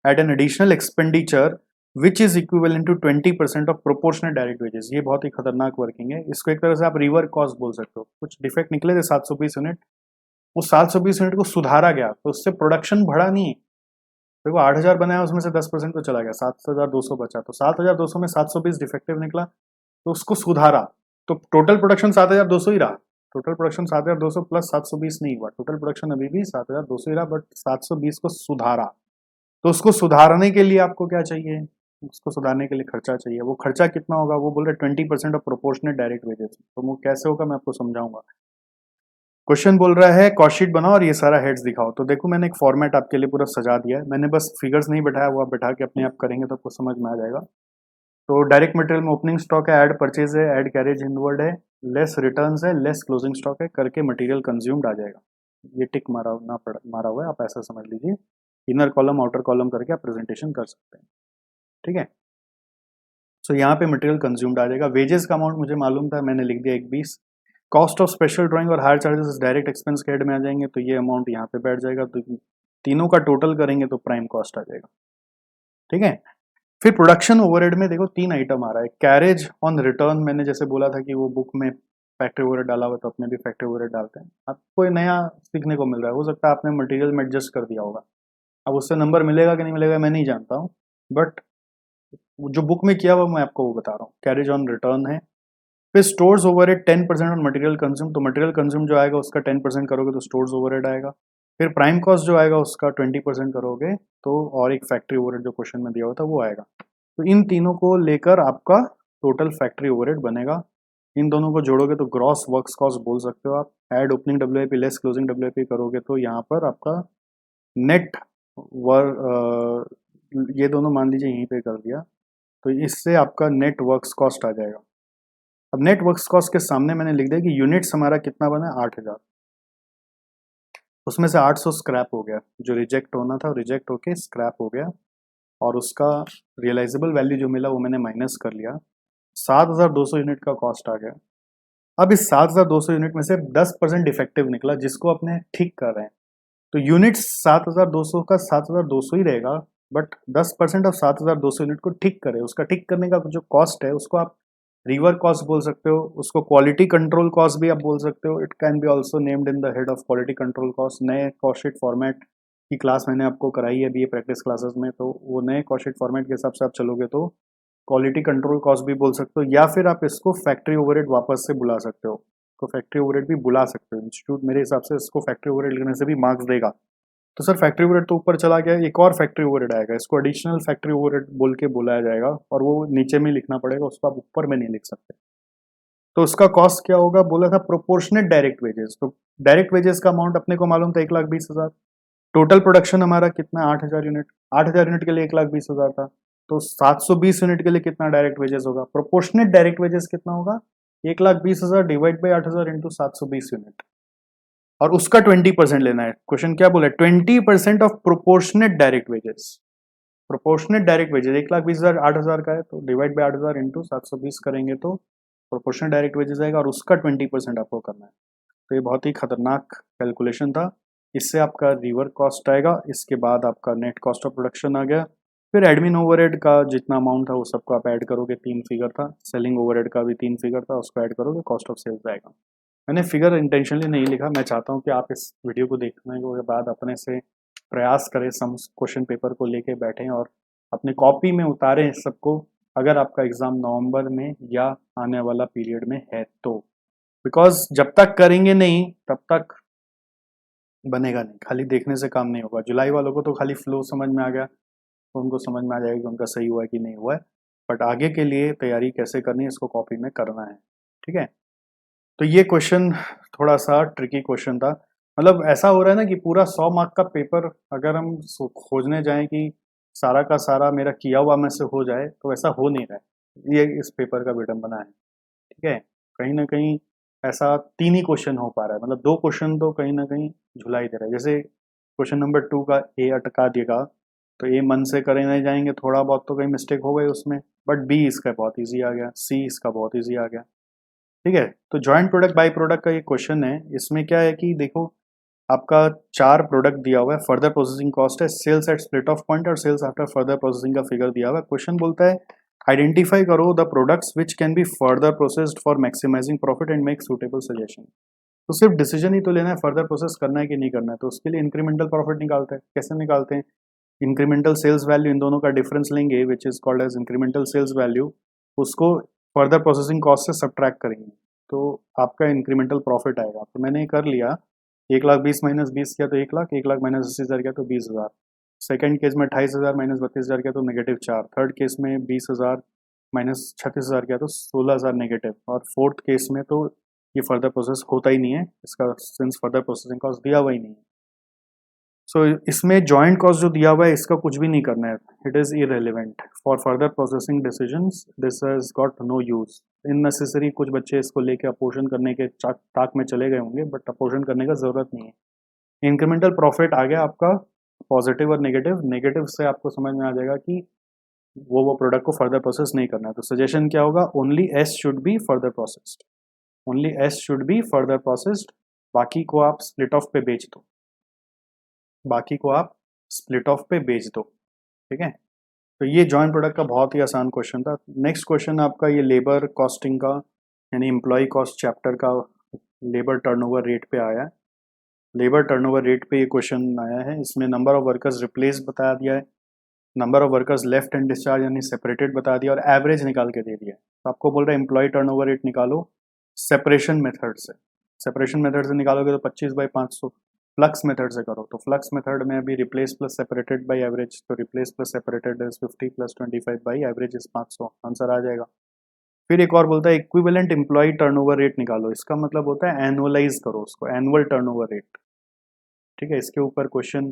at an additional expenditure which is equivalent to 20% of proportionate direct wages। ये बहुत ही खतरनाक working है, इसको एक तरह से आप रिवर कॉस्ट बोल सकते हो। कुछ डिफेक्ट निकले थे 720 यूनिट, वो 720 यूनिट को सुधारा गया तो उससे प्रोडक्शन बढ़ा नहीं, देखो 8,000 बनाया उसमें से 10% तो चला गया, 7,200 बचा, तो 7,200 में 720 डिफेक्टिव निकला तो उसको सुधारा, तो टोटल प्रोडक्शन 7,200 ही रहा, टोटल प्रोडक्शन 7,200 प्लस 720 नहीं हुआ, टोटल प्रोडक्शन अभी भी 7,200 ही रहा, बट 720 को सुधारा, तो उसको सुधारने के लिए आपको क्या चाहिए, उसको सुधारने के लिए खर्चा चाहिए, वो खर्चा कितना होगा, वो बोल रहे 20% ऑफ प्रोपोर्शनेट डायरेक्ट वेजेस, तो वो कैसे होगा मैं आपको समझाऊंगा। क्वेश्चन बोल रहा है कॉस्ट शीट बनाओ और ये सारा हेड्स दिखाओ, तो देखो मैंने एक फॉर्मेट आपके लिए पूरा सजा दिया है, मैंने बस फिगर्स नहीं बैठाया, वो आप बैठा के अपने आप करेंगे तो आपको समझ में आ जाएगा। तो डायरेक्ट मटेरियल में ओपनिंग स्टॉक है, ऐड परचेज है, ऐड कैरेज इनवर्ड है, लेस रिटर्न्स है, लेस क्लोजिंग स्टॉक है, करके मटेरियल कंज्यूम्ड आ जाएगा, ये टिक मारा हुआ है, आप ऐसा समझ लीजिए, इनर कॉलम आउटर कॉलम करके आप प्रेजेंटेशन कर सकते हैं, ठीक है। सो यहाँ पे मटेरियल कंज्यूम्ड आ जाएगा, वेजेस का अमाउंट मुझे मालूम था, मैंने लिख दिया 120, कॉस्ट ऑफ स्पेशल ड्राइंग और हायर चार्जेस डायरेक्ट एक्सपेंस के हेड में आ जाएंगे, तो ये अमाउंट यहाँ पे बैठ जाएगा, तो तीनों का टोटल करेंगे तो प्राइम कॉस्ट आ जाएगा, ठीक है। फिर प्रोडक्शन ओवरहेड में देखो 3 आइटम आ रहा है, कैरेज ऑन रिटर्न, मैंने जैसे बोला था कि वो बुक में फैक्ट्री ओवरहेड डाला हुआ तो अपने भी फैक्ट्री ओवरहेड डालते हैं, आपको नया सीखने को मिल रहा है, हो सकता है आपने मटेरियल में एडजस्ट कर दिया होगा, अब उससे नंबर मिलेगा कि नहीं मिलेगा मैं नहीं जानता हूँ, बट जो बुक में किया हुआ मैं आपको वो बता रहा हूँ, कैरेज ऑन रिटर्न है। फिर stores overhead 10% on material consume, तो मटेरियल कंज्यूम जो आएगा उसका 10% करोगे तो स्टोर्स ओवरहेड आएगा। फिर प्राइम कॉस्ट जो आएगा उसका 20% करोगे तो, और एक फैक्ट्री ओवरहेड जो क्वेश्चन में दिया हुआ था वो आएगा, तो इन तीनों को लेकर आपका टोटल फैक्ट्री ओवरहेड बनेगा, इन दोनों को जोड़ोगे तो ग्रॉस वर्क्स कॉस्ट बोल सकते हो आप। Add opening WIP less closing WIP करोगे तो यहाँ पर आपका नेट ये दोनों मान लीजिए यहीं पे कर दिया, तो इससे आपका नेट वर्क्स कॉस्ट आ जाएगा। अब नेट वर्क्स कॉस्ट के सामने मैंने लिख दिया कि यूनिट्स हमारा कितना बना है 8,000, उसमें से 800 स्क्रैप हो गया, जो रिजेक्ट होना था रिजेक्ट होके स्क्रैप हो गया, और उसका रियलाइजेबल वैल्यू जो मिला वो मैंने माइनस कर लिया, 7,200 यूनिट का कॉस्ट आ गया। अब इस 7,200 यूनिट में से 10% डिफेक्टिव निकला जिसको अपने ठीक कर रहे हैं, तो यूनिट 7,200 का 7,200 ही रहेगा, बट 10% ऑफ 7,200 यूनिट को ठीक करे, उसका ठीक करने का जो कॉस्ट है उसको आप रिवर कॉस्ट बोल सकते हो, उसको क्वालिटी कंट्रोल कॉस्ट भी आप बोल सकते हो, it can be also named in the head of quality control cost. नए कॉस्ट शीट फॉर्मेट की क्लास मैंने आपको कराई है अभी ये प्रैक्टिस क्लासेस में, तो वो नए कॉस्ट शीट फॉर्मेट के हिसाब से आप चलोगे तो क्वालिटी कंट्रोल कॉस्ट भी बोल सकते हो, या फिर आप इसको फैक्ट्री ओवरहेड वापस से बुला सकते हो, तो फैक्ट्री ओवरहेड भी बुला सकते हो, इंस्टीट्यूट मेरे हिसाब से इसको फैक्ट्री ओवरहेड लिखने से भी मार्क्स देगा। तो सर फैक्ट्री ओवरहेड तो ऊपर चला गया, एक और फैक्ट्री ओवरहेड आएगा, इसको एडिशनल फैक्ट्री ओवरहेड बोल के बुलाया जाएगा, और वो नीचे में लिखना पड़ेगा, उसको आप ऊपर में नहीं लिख सकते। तो उसका कॉस्ट क्या होगा, बोला था प्रोपोर्शनेट डायरेक्ट वेजेस, तो डायरेक्ट वेजेस का अमाउंट अपने को मालूम था 1,20,000, टोटल प्रोडक्शन हमारा कितना 8,000 यूनिट, 8,000 यूनिट के लिए 1,20,000 था, तो 720 यूनिट के लिए कितना डायरेक्ट वेजेस होगा, प्रोपोर्शनेट डायरेक्ट वेजेस कितना होगा, 1,20,000 डिवाइड बाई 8,000 इंटू 720 यूनिट, और उसका 20% लेना है। क्वेश्चन क्या बोला है, 20% of proportionate direct wages. Proportionate direct wages 1,20,000 8,000 का है, तो डिवाइड बाई 8,000 इंटू 720 करेंगे तो प्रोपोर्शनेट डायरेक्ट वेजेस आएगा, और उसका 20% आपको करना है। तो ये बहुत ही खतरनाक कैलकुलेशन था। इससे आपका रिवर कॉस्ट आएगा, इसके बाद आपका नेट कॉस्ट ऑफ प्रोडक्शन आ गया, फिर एडमिन ओवरहेड का जितना अमाउंट था वो सबको आप ऐड करोगे, 3 फिगर था, सेलिंग ओवरहेड का भी 3 फिगर था, उसको ऐड करोगे, कॉस्ट ऑफ सेल्स आएगा। मैंने फिगर इंटेंशनली नहीं लिखा, मैं चाहता हूँ कि आप इस वीडियो को देखने के बाद अपने से प्रयास करें, सम क्वेश्चन पेपर को लेके बैठें और अपने कॉपी में उतारें सबको, अगर आपका एग्जाम नवंबर में या आने वाला पीरियड में है तो। बिकॉज जब तक करेंगे नहीं तब तक बनेगा नहीं, खाली देखने से काम नहीं होगा। जुलाई वालों को तो खाली फ्लो समझ में आ गया, तो उनको समझ में आ जाएगा कि उनका सही हुआ है कि नहीं हुआ है, बट आगे के लिए तैयारी कैसे करनी है इसको कॉपी में करना है, ठीक है। तो ये क्वेश्चन थोड़ा सा ट्रिकी क्वेश्चन था, मतलब ऐसा हो रहा है ना कि पूरा 100 मार्क का पेपर अगर हम खोजने जाएं कि सारा का सारा मेरा किया हुआ में से हो जाए, तो ऐसा हो नहीं रहा है, ये इस पेपर का विडंबना है, ठीक है। कहीं ना कहीं ऐसा 3 ही क्वेश्चन हो पा रहा है, मतलब 2 क्वेश्चन तो कहीं ना कहीं झुला ही दे रहा है। जैसे क्वेश्चन नंबर 2 का ए अटका देगा, तो ए मन से करे नहीं जाएंगे, थोड़ा बहुत तो कहीं मिस्टेक हो गई उसमें, बट बी इसका बहुत ईजी आ गया, सी इसका बहुत ईजी आ गया, ठीक है। तो जॉइंट प्रोडक्ट बाई प्रोडक्ट का ये क्वेश्चन है, इसमें क्या है कि देखो आपका 4 प्रोडक्ट दिया हुआ है, फर्दर प्रोसेसिंग कॉस्ट है, sales at split off point और सेल्स आफ्टर फर्दर प्रोसेसिंग का फिगर दिया हुआ है। क्वेश्चन बोलता है आइडेंटिफाई करो the products which can be further processed for maximising profit and make suitable suggestion. तो सिर्फ डिसीजन ही तो लेना है फर्दर प्रोसेस करना है कि नहीं करना है, तो उसके लिए इंक्रीमेंटल प्रॉफिट निकालते हैं। कैसे निकालते हैं, इंक्रीमेंटल सेल्स वैल्यू, इन दोनों का डिफरेंस लेंगे which is called as incremental sales value, उसको फर्दर प्रोसेसिंग कॉस्ट से सब्ट्रैक्ट करेंगे, तो आपका इंक्रीमेंटल प्रॉफिट आएगा। तो मैंने ये कर लिया, 1,20,000 माइनस 20 किया तो 1,00,000, 1,00,000 माइनस 80,000 किया तो 20,000, सेकंड केस में 28,000 माइनस 32,000 किया तो -4, थर्ड केस में 20,000 माइनस 36,000 किया तो 16,000 नेगेटिव, और फोर्थ केस में तो ये फर्दर प्रोसेस होता ही नहीं है इसका, सिंस फर्दर प्रोसेसिंग कॉस्ट दिया हुआ ही नहीं है। सो इसमें जॉइंट कॉस्ट जो दिया हुआ है इसका कुछ भी नहीं करना है, it is irrelevant for further processing decisions, this has got no use. Unnecessary कुछ बच्चे इसको लेके अपोजन करने के ताक में चले गए होंगे, बट अपोजन करने का जरूरत नहीं है। इंक्रीमेंटल प्रॉफिट आ गया आपका पॉजिटिव और नेगेटिव, नेगेटिव से आपको समझ में आ जाएगा कि वो प्रोडक्ट को फर्दर प्रोसेस नहीं करना है। तो सजेशन क्या होगा, only S should be further processed, only S should be further processed, बाकी को आप स्प्लिट ऑफ पे बेच दो, बाकी को आप स्प्लिट ऑफ पे बेच दो, ठीक है। तो ये जॉइंट प्रोडक्ट का बहुत ही आसान क्वेश्चन था। नेक्स्ट क्वेश्चन आपका ये लेबर कॉस्टिंग का, यानी एम्प्लॉय कॉस्ट चैप्टर का लेबर टर्नओवर रेट पे आया है। लेबर टर्नओवर रेट पे ये क्वेश्चन आया है, इसमें नंबर ऑफ वर्कर्स रिप्लेस बता दिया है, number of workers left and discharge यानी सेपरेटेड बता दिया, और एवरेज निकाल के दे दिया। तो आपको बोल रहा है एम्प्लॉय टर्नओवर रेट निकालो सेपरेशन मेथड से, सेपरेशन मेथड से निकालोगे तो 25/500, फ्लक्स मेथड से करो तो फ्लक्स मेथड में अभी replace plus separated by average, तो replace plus separated is 50 plus 25 by average is 500, answer आ जाएगा। फिर एक और बोलता है इक्विवेलेंट एम्प्लॉय टर्नओवर रेट निकालो, इसका मतलब होता है एनुअलाइज करो उसको, एनुअल टर्नओवर रेट, ठीक है। इसके ऊपर क्वेश्चन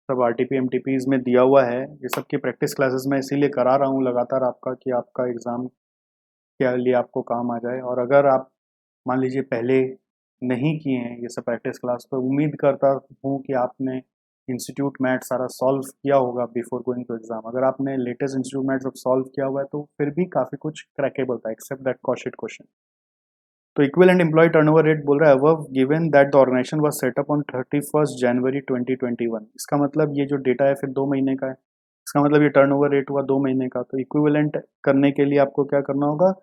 सब आरटीपी एमटीपीज में दिया हुआ है, ये सब की प्रैक्टिस क्लासेस में इसीलिए करा रहा हूँ लगातार आपका, कि आपका एग्जाम के लिए आपको काम आ जाए। और अगर आप मान लीजिए पहले नहीं किए हैं ये सब प्रैक्टिस क्लास, तो उम्मीद करता हूँ कि आपने इंस्टीट्यूट मैथ सारा सॉल्व किया होगा बिफोर गोइंग टू एग्जाम। अगर आपने लेटेस्ट इंस्टीट्यूट मैथ सब सॉल्व किया हुआ है तो फिर भी काफ़ी कुछ क्रैकेबल था, एक्सेप्ट दैट कॉस्ट क्वेश्चन। तो इक्विवेलेंट एम्प्लॉय टर्नओवर रेट बोल रहा है above given that the organisation was set up on 31 January 2021। इसका मतलब ये जो डेटा है फिर 2 महीने का है, इसका मतलब ये टर्नओवर रेट हुआ 2 महीने का। तो इक्विवेलेंट करने के लिए आपको क्या करना होगा,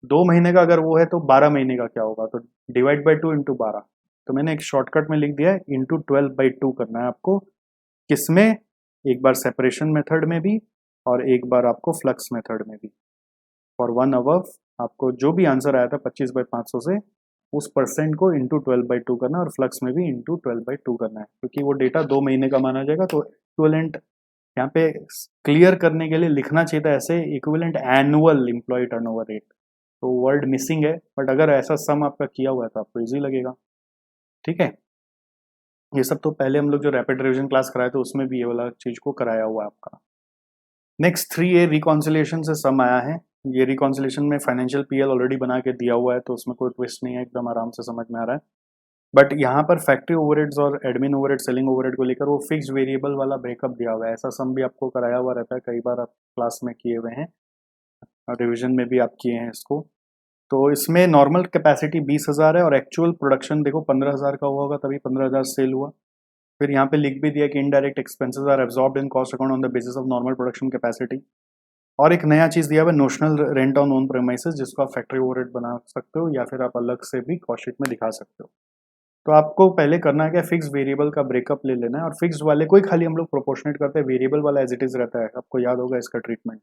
2 महीने का अगर वो है तो 12 महीने का क्या होगा, तो डिवाइड बाई 2 इंटू 12। तो मैंने एक शॉर्टकट में लिख दिया है इंटू 12/2 करना है आपको, किसमें, एक बार सेपरेशन मेथड में भी और एक बार आपको फ्लक्स मेथड में भी। फॉर 1 अबव आपको जो भी आंसर आया था 25/500 से, उस परसेंट को इंटू 12/2 करना है, और फ्लक्स में भी इंटू 12/2 करना है, क्योंकि वो डेटा 2 महीने का माना जाएगा। तो इक्विवेलेंट यहाँ पे क्लियर करने के लिए लिखना चाहिए था ऐसे, equivalent annual employ turnover rate, तो वर्ड मिसिंग है, बट अगर ऐसा सम आपका किया हुआ है तो आपको इजी लगेगा, ठीक है। ये सब तो पहले हम लोग जो रैपिड रिवीजन क्लास कराए थे उसमें भी ये वाला चीज को कराया हुआ है आपका। नेक्स्ट 3A रिकॉन्सिलेशन से सम आया है। ये रिकॉन्सिलेशन में फाइनेंशियल पीएल ऑलरेडी बना के दिया हुआ है, तो उसमें कोई ट्विस्ट नहीं है, एकदम आराम से समझ में आ रहा है। बट यहाँ पर फैक्ट्री ओवरहेड्स और एडमिन ओवरहेड, सेलिंग ओवरहेड को लेकर वो फिक्स वेरिएबल वाला ब्रेकअप दिया हुआ है। ऐसा सम भी आपको कराया हुआ रहता है, कई बार आप क्लास में किए हुए हैं, रिविजन में भी आप किए हैं इसको। तो इसमें नॉर्मल कैपेसिटी 20,000 है और एक्चुअल प्रोडक्शन देखो 15,000 का हुआ होगा, तभी 15,000 सेल हुआ। फिर यहाँ पे लिख भी दिया कि indirect expenses are absorbed in cost account on the basis of normal production capacity. और एक नया चीज दिया हुआ है notional rent on own premises, जिसको आप फैक्ट्री ओवरहेड बना सकते हो या फिर आप अलग से भी कॉस्ट शीट में दिखा सकते हो। तो आपको पहले करना है क्या, फिक्स वेरिएबल का ब्रेकअप ले लेना है और फिक्स वाले को ही खाली हम लोग प्रोपोर्शनेट करते हैं, वेरिएबल वाला एज इट इज रहता है, आपको याद होगा इसका ट्रीटमेंट।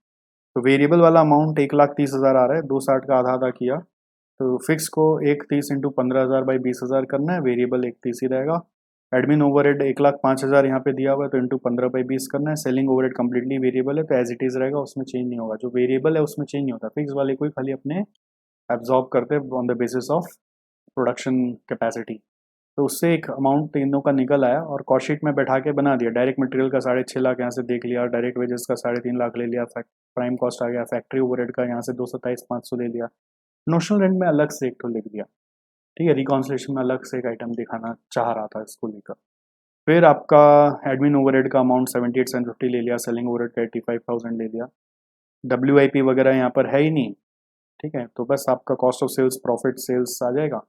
तो वेरिएबल वाला अमाउंट 1,30,000 आ रहा है, 260 का आधा आधा किया, तो फिक्स को 1,30 इंटू 15,000 बाई 20,000 करना है, वेरिएबल 1,30 ही रहेगा। एडमिन ओवरहेड 1,05,000 यहाँ पे दिया हुआ है, तो इंटू 15 बाई 20 करना है। सेलिंग ओवरहेड कंप्लीटली वेरिएबल है, तो एज इट इज रहेगा, उसमें चेंज नहीं होगा। जो वेरिएबल है उसमें चेंज नहीं होता, फिक्स वाले को ही खाली अपने एब्जॉर्ब करते हैं on the basis of production capacity. तो उससे एक अमाउंट तीनों का निकल आया और कॉस्ट शीट में बैठा के बना दिया। डायरेक्ट मटेरियल का 6.5 लाख यहाँ से देख लिया, डायरेक्ट वेजेस का 3.5 लाख ले लिया, प्राइम कॉस्ट आ गया, फैक्ट्री ओवरहेड का यहाँ से 227,500 ले लिया, नोशनल रेंट में अलग से एक तो लिख दिया। ठीक है, रिकॉन्सिलेशन में अलग से एक आइटम दिखाना चाह रहा था इसको लेकर। फिर आपका एडमिन ओवरहेड का अमाउंट 78,750 ले लिया, सेलिंग ओवरहेड का 85,000 ले लिया, WIP वगैरह यहाँ पर है ही नहीं। ठीक है, तो बस आपका cost of sales, profit sales आ जाएगा।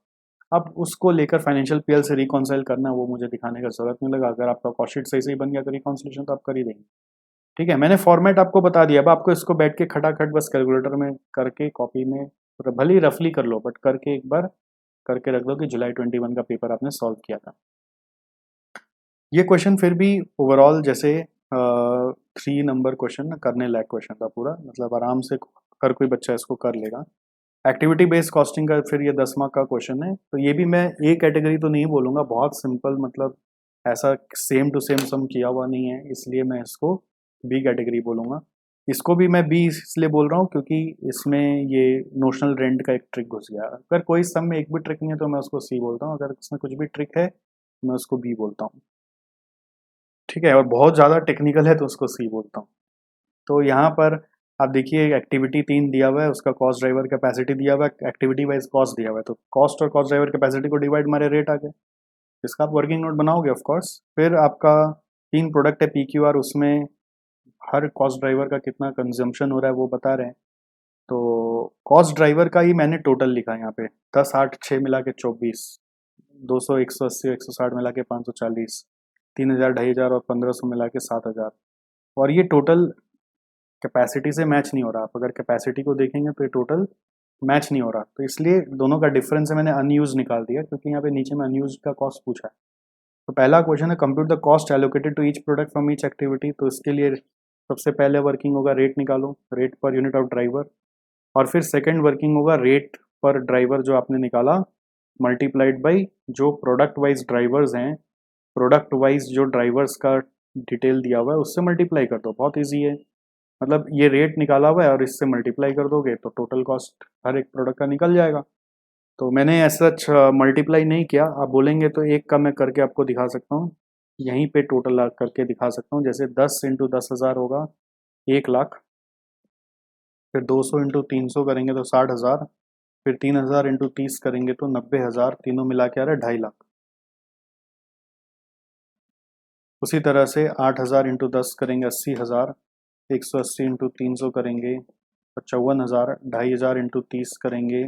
अब उसको लेकर फाइनेंशियल पीएल से रिकॉन्साइल करना है, वो मुझे दिखाने का जरूरत नहीं लगा। अगर आपका कॉस्ट शीट सही सही बन गया तो रिकॉन्सिलेशन तो आप कर ही देंगे। ठीक है, मैंने फॉर्मेट आपको बता दिया। अब आपको इसको बैठ के खटाखट बस कैलकुलेटर में करके कॉपी में भले ही रफली कर लो, बट करके एक बार करके रख दो कि जुलाई 21 का पेपर आपने सॉल्व किया था। ये क्वेश्चन फिर भी ओवरऑल जैसे 3 नंबर क्वेश्चन करने लायक क्वेश्चन था पूरा, मतलब आराम से हर कोई बच्चा इसको कर लेगा। एक्टिविटी बेस्ड कॉस्टिंग का फिर ये 10 मार्क का क्वेश्चन है, तो ये भी मैं ए कैटेगरी तो नहीं बोलूँगा, बहुत सिंपल, मतलब ऐसा सेम टू सेम सम किया हुआ नहीं है, इसलिए मैं इसको बी कैटेगरी बोलूँगा। इसको भी मैं बी इसलिए बोल रहा हूँ क्योंकि इसमें ये नोशनल रेंट का एक ट्रिक घुस गया। अगर कोई सम में एक भी ट्रिक नहीं है तो मैं उसको सी बोलता हूँ, अगर इसमें कुछ भी ट्रिक है मैं उसको बी बोलता हूँ। ठीक है, और बहुत ज़्यादा टेक्निकल है तो उसको सी बोलता हूँ। तो यहाँ पर आप देखिए एक्टिविटी 3 दिया हुआ है, उसका कॉस्ट ड्राइवर कैपेसिटी दिया हुआ है, एक्टिविटी वाइज कॉस्ट दिया हुआ है, तो कॉस्ट और कॉस्ट ड्राइवर कैपेसिटी को डिवाइड मारे रेट आ गए। इसका आप वर्किंग नोट बनाओगे ऑफ कोर्स। फिर आपका 3 प्रोडक्ट है PQR, उसमें हर कॉस्ट ड्राइवर का कितना कंजम्पशन हो रहा है वो बता रहे हैं। तो कॉस्ट ड्राइवर का ही मैंने टोटल लिखा है यहाँ पे, 10, 8, 6 मिला के 24, 200, 180, 160 मिला के 540, 3,000, 2,500 और 1,500 मिला के 7,000। और ये टोटल कैपेसिटी से मैच नहीं हो रहा। आप अगर कैपेसिटी को देखेंगे तो ये टोटल मैच नहीं हो रहा, तो इसलिए दोनों का डिफरेंस है, मैंने अनयूज निकाल दिया क्योंकि यहाँ पे नीचे में अनयूज का कॉस्ट पूछा है। तो पहला क्वेश्चन है compute the cost allocated to each product from each activity. तो इसके लिए सबसे पहले वर्किंग होगा रेट निकालो, rate per unit of driver, और फिर सेकेंड वर्किंग होगा रेट पर ड्राइवर जो आपने निकाला मल्टीप्लाइड बाई जो प्रोडक्ट वाइज ड्राइवर्स हैं, प्रोडक्ट वाइज जो ड्राइवर्स का डिटेल दिया हुआ है उससे मल्टीप्लाई कर दो। बहुत ईजी है, मतलब ये रेट निकाला हुआ है और इससे मल्टीप्लाई कर दोगे तो टोटल कॉस्ट हर एक प्रोडक्ट का निकल जाएगा। तो मैंने ऐसा मल्टीप्लाई नहीं किया, आप बोलेंगे तो एक का मैं करके आपको दिखा सकता हूँ, यहीं पे टोटल करके दिखा सकता हूँ। जैसे 10 इंटू 10,000 होगा 1,00,000, फिर 200 इंटू 300 करेंगे तो 60,000, फिर 3,000 इंटू 30 करेंगे तो 90,000, तीनों मिला के आ रहा है 2.5 लाख। उसी तरह से 8,000 इंटू 10 करेंगे 80,000, 180 इंटू 300 करेंगे 55,000, 2,500 इंटू 30 करेंगे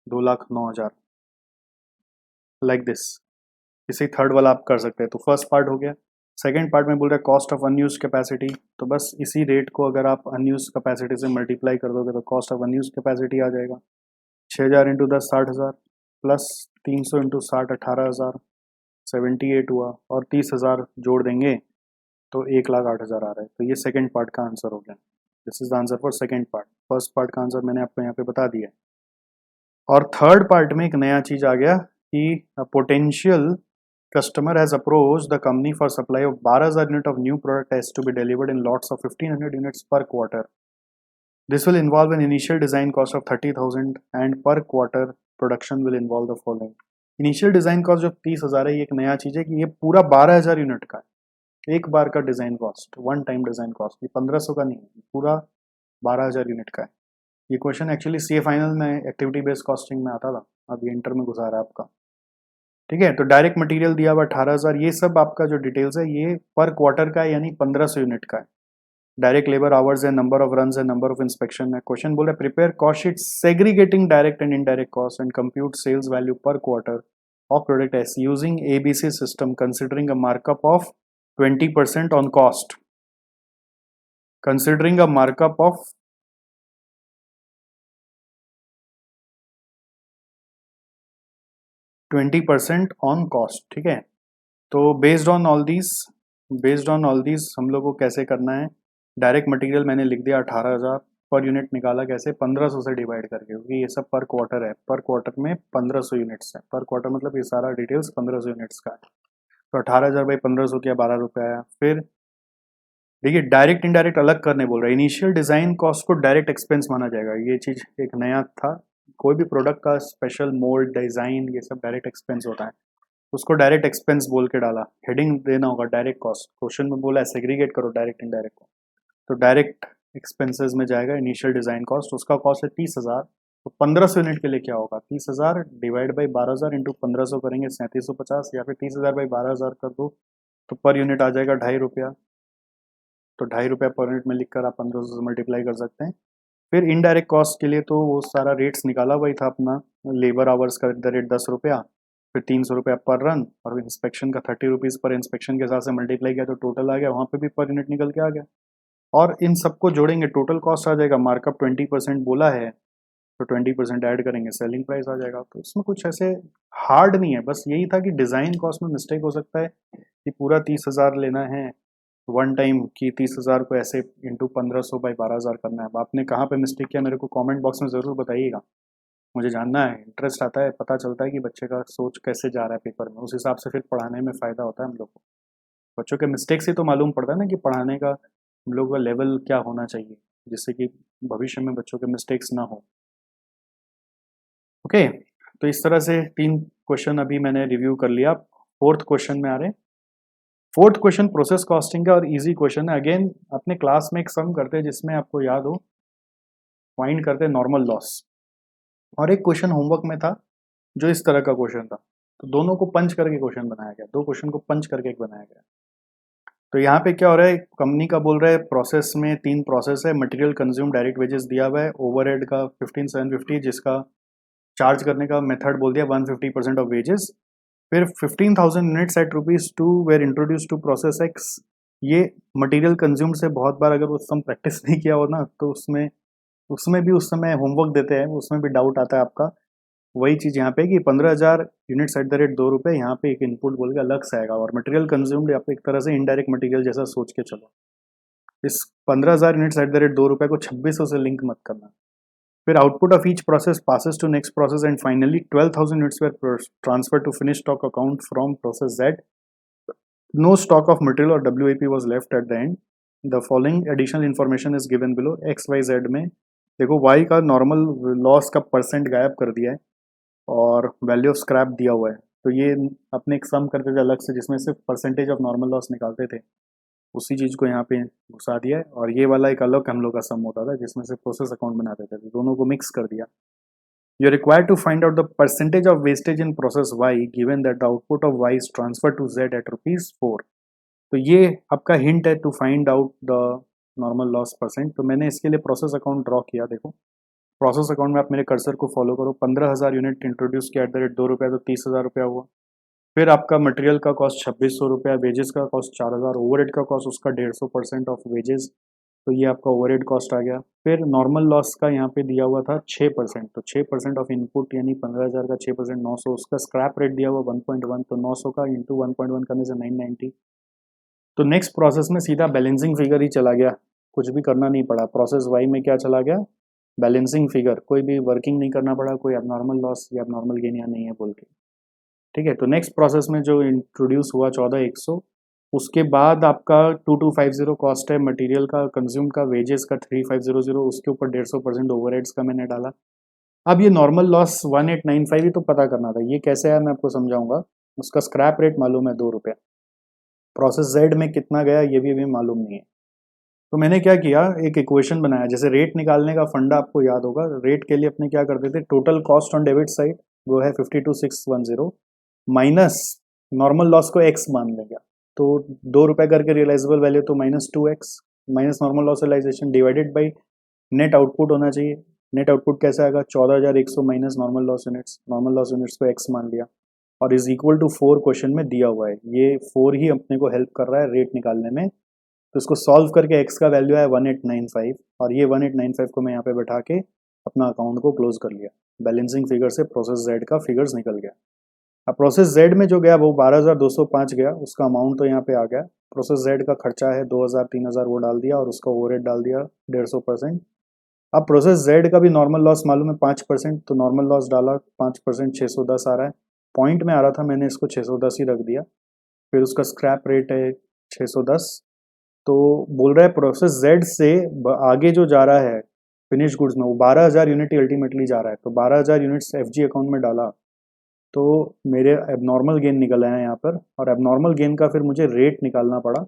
2,09,000, लाइक दिस। इसे थर्ड वाला आप कर सकते हैं। तो फर्स्ट पार्ट हो गया। सेकेंड पार्ट में बोल रहा है कॉस्ट ऑफ अनयूज कैपेसिटी, तो बस इसी रेट को अगर आप अनयूज कैपेसिटी से मल्टीप्लाई कर दोगे तो कॉस्ट ऑफ अनयूज कैपेसिटी आ जाएगा। 6,000 इंटू 10 60,000, प्लस 300 इंटू 60 18,000, 78 हुआ, और 30,000 जोड़ देंगे तो 1,08,000 आ रहा है। तो ये सेकेंड पार्ट का आंसर हो गया। This is the answer for second part. First part का आंसर मैंने आपको यहाँ पे बता दिया। और थर्ड पार्ट में एक नया चीज आ गया कि potential customer has approached the company for supply of 12,000 unit of new product has to be delivered in lots of 1,500 units per quarter. This will involve an initial design cost of 30,000 and per quarter production will involve the following. Initial design cost जो 30,000 है, ये एक नया चीज़ है कि ये पूरा 12,000 unit का है, एक बार का design cost, one time design cost, ये 1500 का नहीं है, पूरा 12,000 यूनिट का है। ये क्वेश्चन एक्चुअली सीए फाइनल में एक्टिविटी बेस्ड कॉस्टिंग में आता था, अब ये इंटर में गुजारा है आपका। ठीक है, तो डायरेक्ट मटेरियल दिया हुआ 18,000, ये सब आपका जो डिटेल्स है ये पर क्वार्टर का है, यानी 1500 यूनिट का है। डायरेक्ट लेबर आवर्स है, नंबर ऑफ रन है, नंबर ऑफ इंस्पेक्शन है। क्वेश्चन बोला prepare cost sheet segregating direct and indirect cost and compute sales value per quarter of product S using ABC system considering a markup of 20% on cost, considering a markup of 20% on cost. ठीक है, तो based on all these हम लोग को कैसे करना है, direct material मैंने लिख दिया 18,000, पर यूनिट निकाला कैसे, 1500 से डिवाइड करके, क्योंकि ये सब पर क्वार्टर है, पर क्वार्टर में 1500 यूनिट्स है, पर क्वार्टर मतलब ये सारा डिटेल्स 1500 यूनिट्स का है। तो 18,000 बाई 1500 किया, 12 रुपये आया। फिर देखिए डायरेक्ट इनडायरेक्ट अलग करने बोल रहा है, इनिशियल डिज़ाइन कॉस्ट को डायरेक्ट एक्सपेंस माना जाएगा, ये चीज़ एक नया था। कोई भी प्रोडक्ट का स्पेशल मोल्ड डिज़ाइन ये सब डायरेक्ट एक्सपेंस होता है, उसको डायरेक्ट एक्सपेंस बोल के डाला, हेडिंग देना होगा डायरेक्ट कॉस्ट। क्वेश्चन में बोला है सेग्रीगेट करो डायरेक्ट इनडायरेक्ट को, तो डायरेक्ट एक्सपेंसेस में जाएगा इनिशियल डिज़ाइन कॉस्ट, उसका कॉस्ट है 30,000। तो 1500 यूनिट के लिए क्या होगा, 30,000 डिवाइड बाई 12,000 इंटू 1500 करेंगे 3750, या फिर 30,000 बाई 12,000 कर दो तो पर यूनिट आ जाएगा 2.5 रुपया। तो 2.5 रुपया पर यूनिट में लिखकर आप 1500 से मल्टीप्लाई कर सकते हैं। फिर इनडायरेक्ट कॉस्ट के लिए तो वो सारा रेट्स निकाला वही था अपना, लेबर आवर्स का रेट 10 रुपया, फिर 300 रुपया पर रन, और इंस्पेक्शन का 30 रुपीज़ पर इंस्पेक्शन के हिसाब से मल्टीप्लाई किया तो टोटल आ गया, वहाँ पे भी पर यूनिट निकल के आ गया। और इन सबको जोड़ेंगे टोटल कॉस्ट आ जाएगा, मार्कअप 20% बोला है तो 20% ऐड करेंगे, सेलिंग प्राइस आ जाएगा। तो इसमें कुछ ऐसे हार्ड नहीं है, बस यही था कि डिज़ाइन कॉस्ट में मिस्टेक हो सकता है कि पूरा 30,000 लेना है वन टाइम, कि 30,000 को ऐसे इंटू 1500 बाई 12,000 करना है। अब आपने कहाँ पे मिस्टेक किया मेरे को कमेंट बॉक्स में ज़रूर बताइएगा, मुझे जानना है, इंटरेस्ट आता है, पता चलता है कि बच्चे का सोच कैसे जा रहा है पेपर में, उस हिसाब से फिर पढ़ाने में फ़ायदा होता है हम लोग को। बच्चों के मिस्टेक से तो मालूम पड़ता है ना कि पढ़ाने का हम लोग का लेवल क्या होना चाहिए, जिससे कि भविष्य में बच्चों के मिस्टेक्स ना हो। ओके, तो इस तरह से 3 क्वेश्चन अभी मैंने रिव्यू कर लिया। फोर्थ क्वेश्चन में आ रहे। फोर्थ क्वेश्चन प्रोसेस कॉस्टिंग का और इजी क्वेश्चन है। अगेन अपने क्लास में एक सम करते हैं जिसमें आपको याद हो, फाइंड करते हैं नॉर्मल लॉस, और एक क्वेश्चन होमवर्क में था जो इस तरह का क्वेश्चन था, तो दोनों को पंच करके क्वेश्चन बनाया गया, 2 क्वेश्चन को पंच करके एक बनाया गया। तो यहाँ पे क्या हो रहा है, कंपनी का बोल रहा है प्रोसेस में 3 प्रोसेस है, मटेरियल कंज्यूम डायरेक्ट वेजेस दिया हुआ है, ओवरहेड का 15,750 जिसका चार्ज करने का मेथड बोल दिया 150% ऑफ वेजेस, फिर 15,000 units at ₹2 were introduce to process X. ये मटेरियल कंज्यूम से बहुत बार अगर वो सम प्रैक्टिस नहीं किया हो ना, तो उसमें उसमें भी उस समय होमवर्क देते हैं, उसमें भी डाउट आता है आपका। वही चीज़ यहाँ पे कि 15,000 यूनिट्स एट द रेट 2 रुपये, यहाँ पे एक इनपुट बोल के अलग से आएगा, और मटेरियल कंज्यूम्ड आप एक तरह से इनडायरेक्ट मटेरियल जैसा सोच के चलो। इस 15,000 यूनिट्स एट द रेट 2 रुपये को 2600 से लिंक मत करना। फिर output of each process passes to next process and finally 12,000 units were transfer to finish stock account from process Z. No stock of material और WIP was left at the end. The following additional information is given below. XYZ में देखो y का normal loss का percent गायब कर दिया है और वैल्यू ऑफ स्क्रैप दिया हुआ है, तो ये अपने एक सम करते थे अलग से जिसमें सिर्फ परसेंटेज ऑफ नॉर्मल लॉस निकालते थे, उसी चीज़ को यहाँ पे घुसा दिया है। और ये वाला एक अलग हम लोग का सम होता था जिसमें से प्रोसेस अकाउंट बनाते थे, तो दोनों को मिक्स कर दिया। You are required to find out the percentage of wastage in process y given that the output of y is transfer to z at ₹4। तो ये आपका हिंट है to find out the normal loss percent. तो मैंने इसके लिए process account draw किया। देखो प्रोसेस अकाउंट में आप मेरे कर्सर को फॉलो करो। 15,000 यूनिट इंट्रोड्यूस किया एट द रेट 2 रुपये, तो 30,000 रुपया हुआ। फिर आपका मटेरियल का कॉस्ट 2600 रुपया, वेजेस का कॉस्ट 4,000, ओवरहेड का कॉस्ट उसका 150% ऑफ वेजेस, तो ये आपका ओवरहेड कॉस्ट आ गया। फिर नॉर्मल लॉस का यहाँ पे दिया हुआ था 6%, तो 6% ऑफ इनपुट यानी 15,000 का 6% 900, उसका स्क्रैप रेट दिया हुआ 1.1, तो 900 का इंटू 1.1 करने से 990। तो नेक्स्ट प्रोसेस में सीधा बैलेंसिंग फिगर ही चला गया, कुछ भी करना नहीं पड़ा। प्रोसेस वाई में क्या चला गया, बैलेंसिंग फिगर, कोई भी वर्किंग नहीं करना पड़ा, कोई एबनॉर्मल लॉस या एबनॉर्मल गेन यहाँ नहीं है बोल के। ठीक है, तो नेक्स्ट प्रोसेस में जो इंट्रोड्यूस हुआ 14,100, उसके बाद आपका 2250 कॉस्ट है मटेरियल का कंज्यूम का, वेजेस का 3500, उसके ऊपर 150% ओवरहेड्स का मैंने डाला। अब ये नॉर्मल लॉस 1895 ही तो पता करना था, ये कैसे है मैं आपको समझाऊंगा। उसका स्क्रैप रेट मालूम है 2 रुपये, प्रोसेस जेड में कितना गया ये भी अभी मालूम नहीं है। तो मैंने क्या किया, एक इक्वेशन बनाया, जैसे रेट निकालने का फंडा आपको याद होगा, रेट के लिए अपने क्या करते थे, total cost on debit side वो है 52,610 माइनस नॉर्मल लॉस को एक्स मान लेंगे, तो 2 रुपए करके रियलाइजेबल वैल्यू तो -2x minus normal loss realisation divided by net output होना चाहिए। नेट आउटपुट कैसे आएगा, 14,100 माइनस नॉर्मल लॉस यूनिट्स को एक्स मान लिया और इज इक्वल टू 4 क्वेश्चन में दिया हुआ है, ये 4 ही अपने को हेल्प कर रहा है रेट निकालने में। तो इसको सॉल्व करके x का वैल्यू है 1895 और ये 1895 को मैं यहाँ पे बैठा के अपना अकाउंट को क्लोज कर लिया। बैलेंसिंग फिगर से प्रोसेस जेड का फिगर्स निकल गया। अब प्रोसेस जेड में जो गया वो 12,205 गया, उसका अमाउंट तो यहाँ पे आ गया। प्रोसेस जेड का खर्चा है 2,000 3,000 वो डाल दिया और उसका ओवरहेड डाल दिया 150%। अब प्रोसेस जेड का भी नॉर्मल लॉस मालूम है 5%, तो नॉर्मल लॉस डाला 5% 610 आ रहा है, पॉइंट में आ रहा था मैंने इसको 610 ही रख दिया। फिर उसका स्क्रैप रेट है 610, तो बोल रहा है प्रोसेस जेड से आगे जो जा रहा है फिनिश गुड्स में वो 12,000 यूनिट अल्टीमेटली जा रहा है, तो 12,000 यूनिट्स एफजी अकाउंट में डाला तो मेरे एबनॉर्मल गेन निकल आए हैं यहाँ पर, और एबनॉर्मल गेन का फिर मुझे रेट निकालना पड़ा,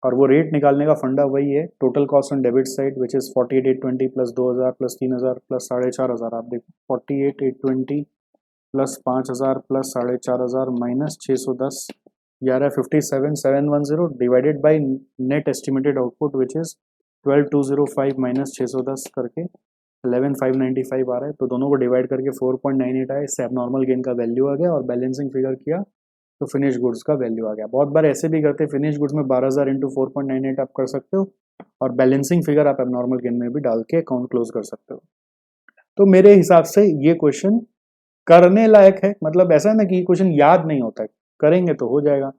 और वो रेट निकालने का फंडा वही है, total cost on debit side which is 48,820 plus 2,000 plus 3,000 plus 4,500, आप देखो 48,820 प्लस 5,000 प्लस 4,500 माइनस 610, ये आ रहा है 57,710 divided by net estimated output which is 12,205 minus 610 करके 11,595 आ रहा है, तो दोनों को डिवाइड करके 4.98 आया, इससे एबनॉर्मल गेन का वैल्यू आ गया, और बैलेंसिंग फिगर किया तो फिनिश गुड्स का वैल्यू आ गया। बहुत बार ऐसे भी करते हैं, फिनिश गुड्स में 12,000 इंटू 4.98 आप कर सकते हो, और बैलेंसिंग फिगर आप एबनॉर्मल गेन में भी डाल के अकाउंट क्लोज कर सकते हो। तो मेरे हिसाब से ये क्वेश्चन करने लायक है, मतलब ऐसा ना कि क्वेश्चन याद नहीं होता है, करेंगे तो हो जाएगा।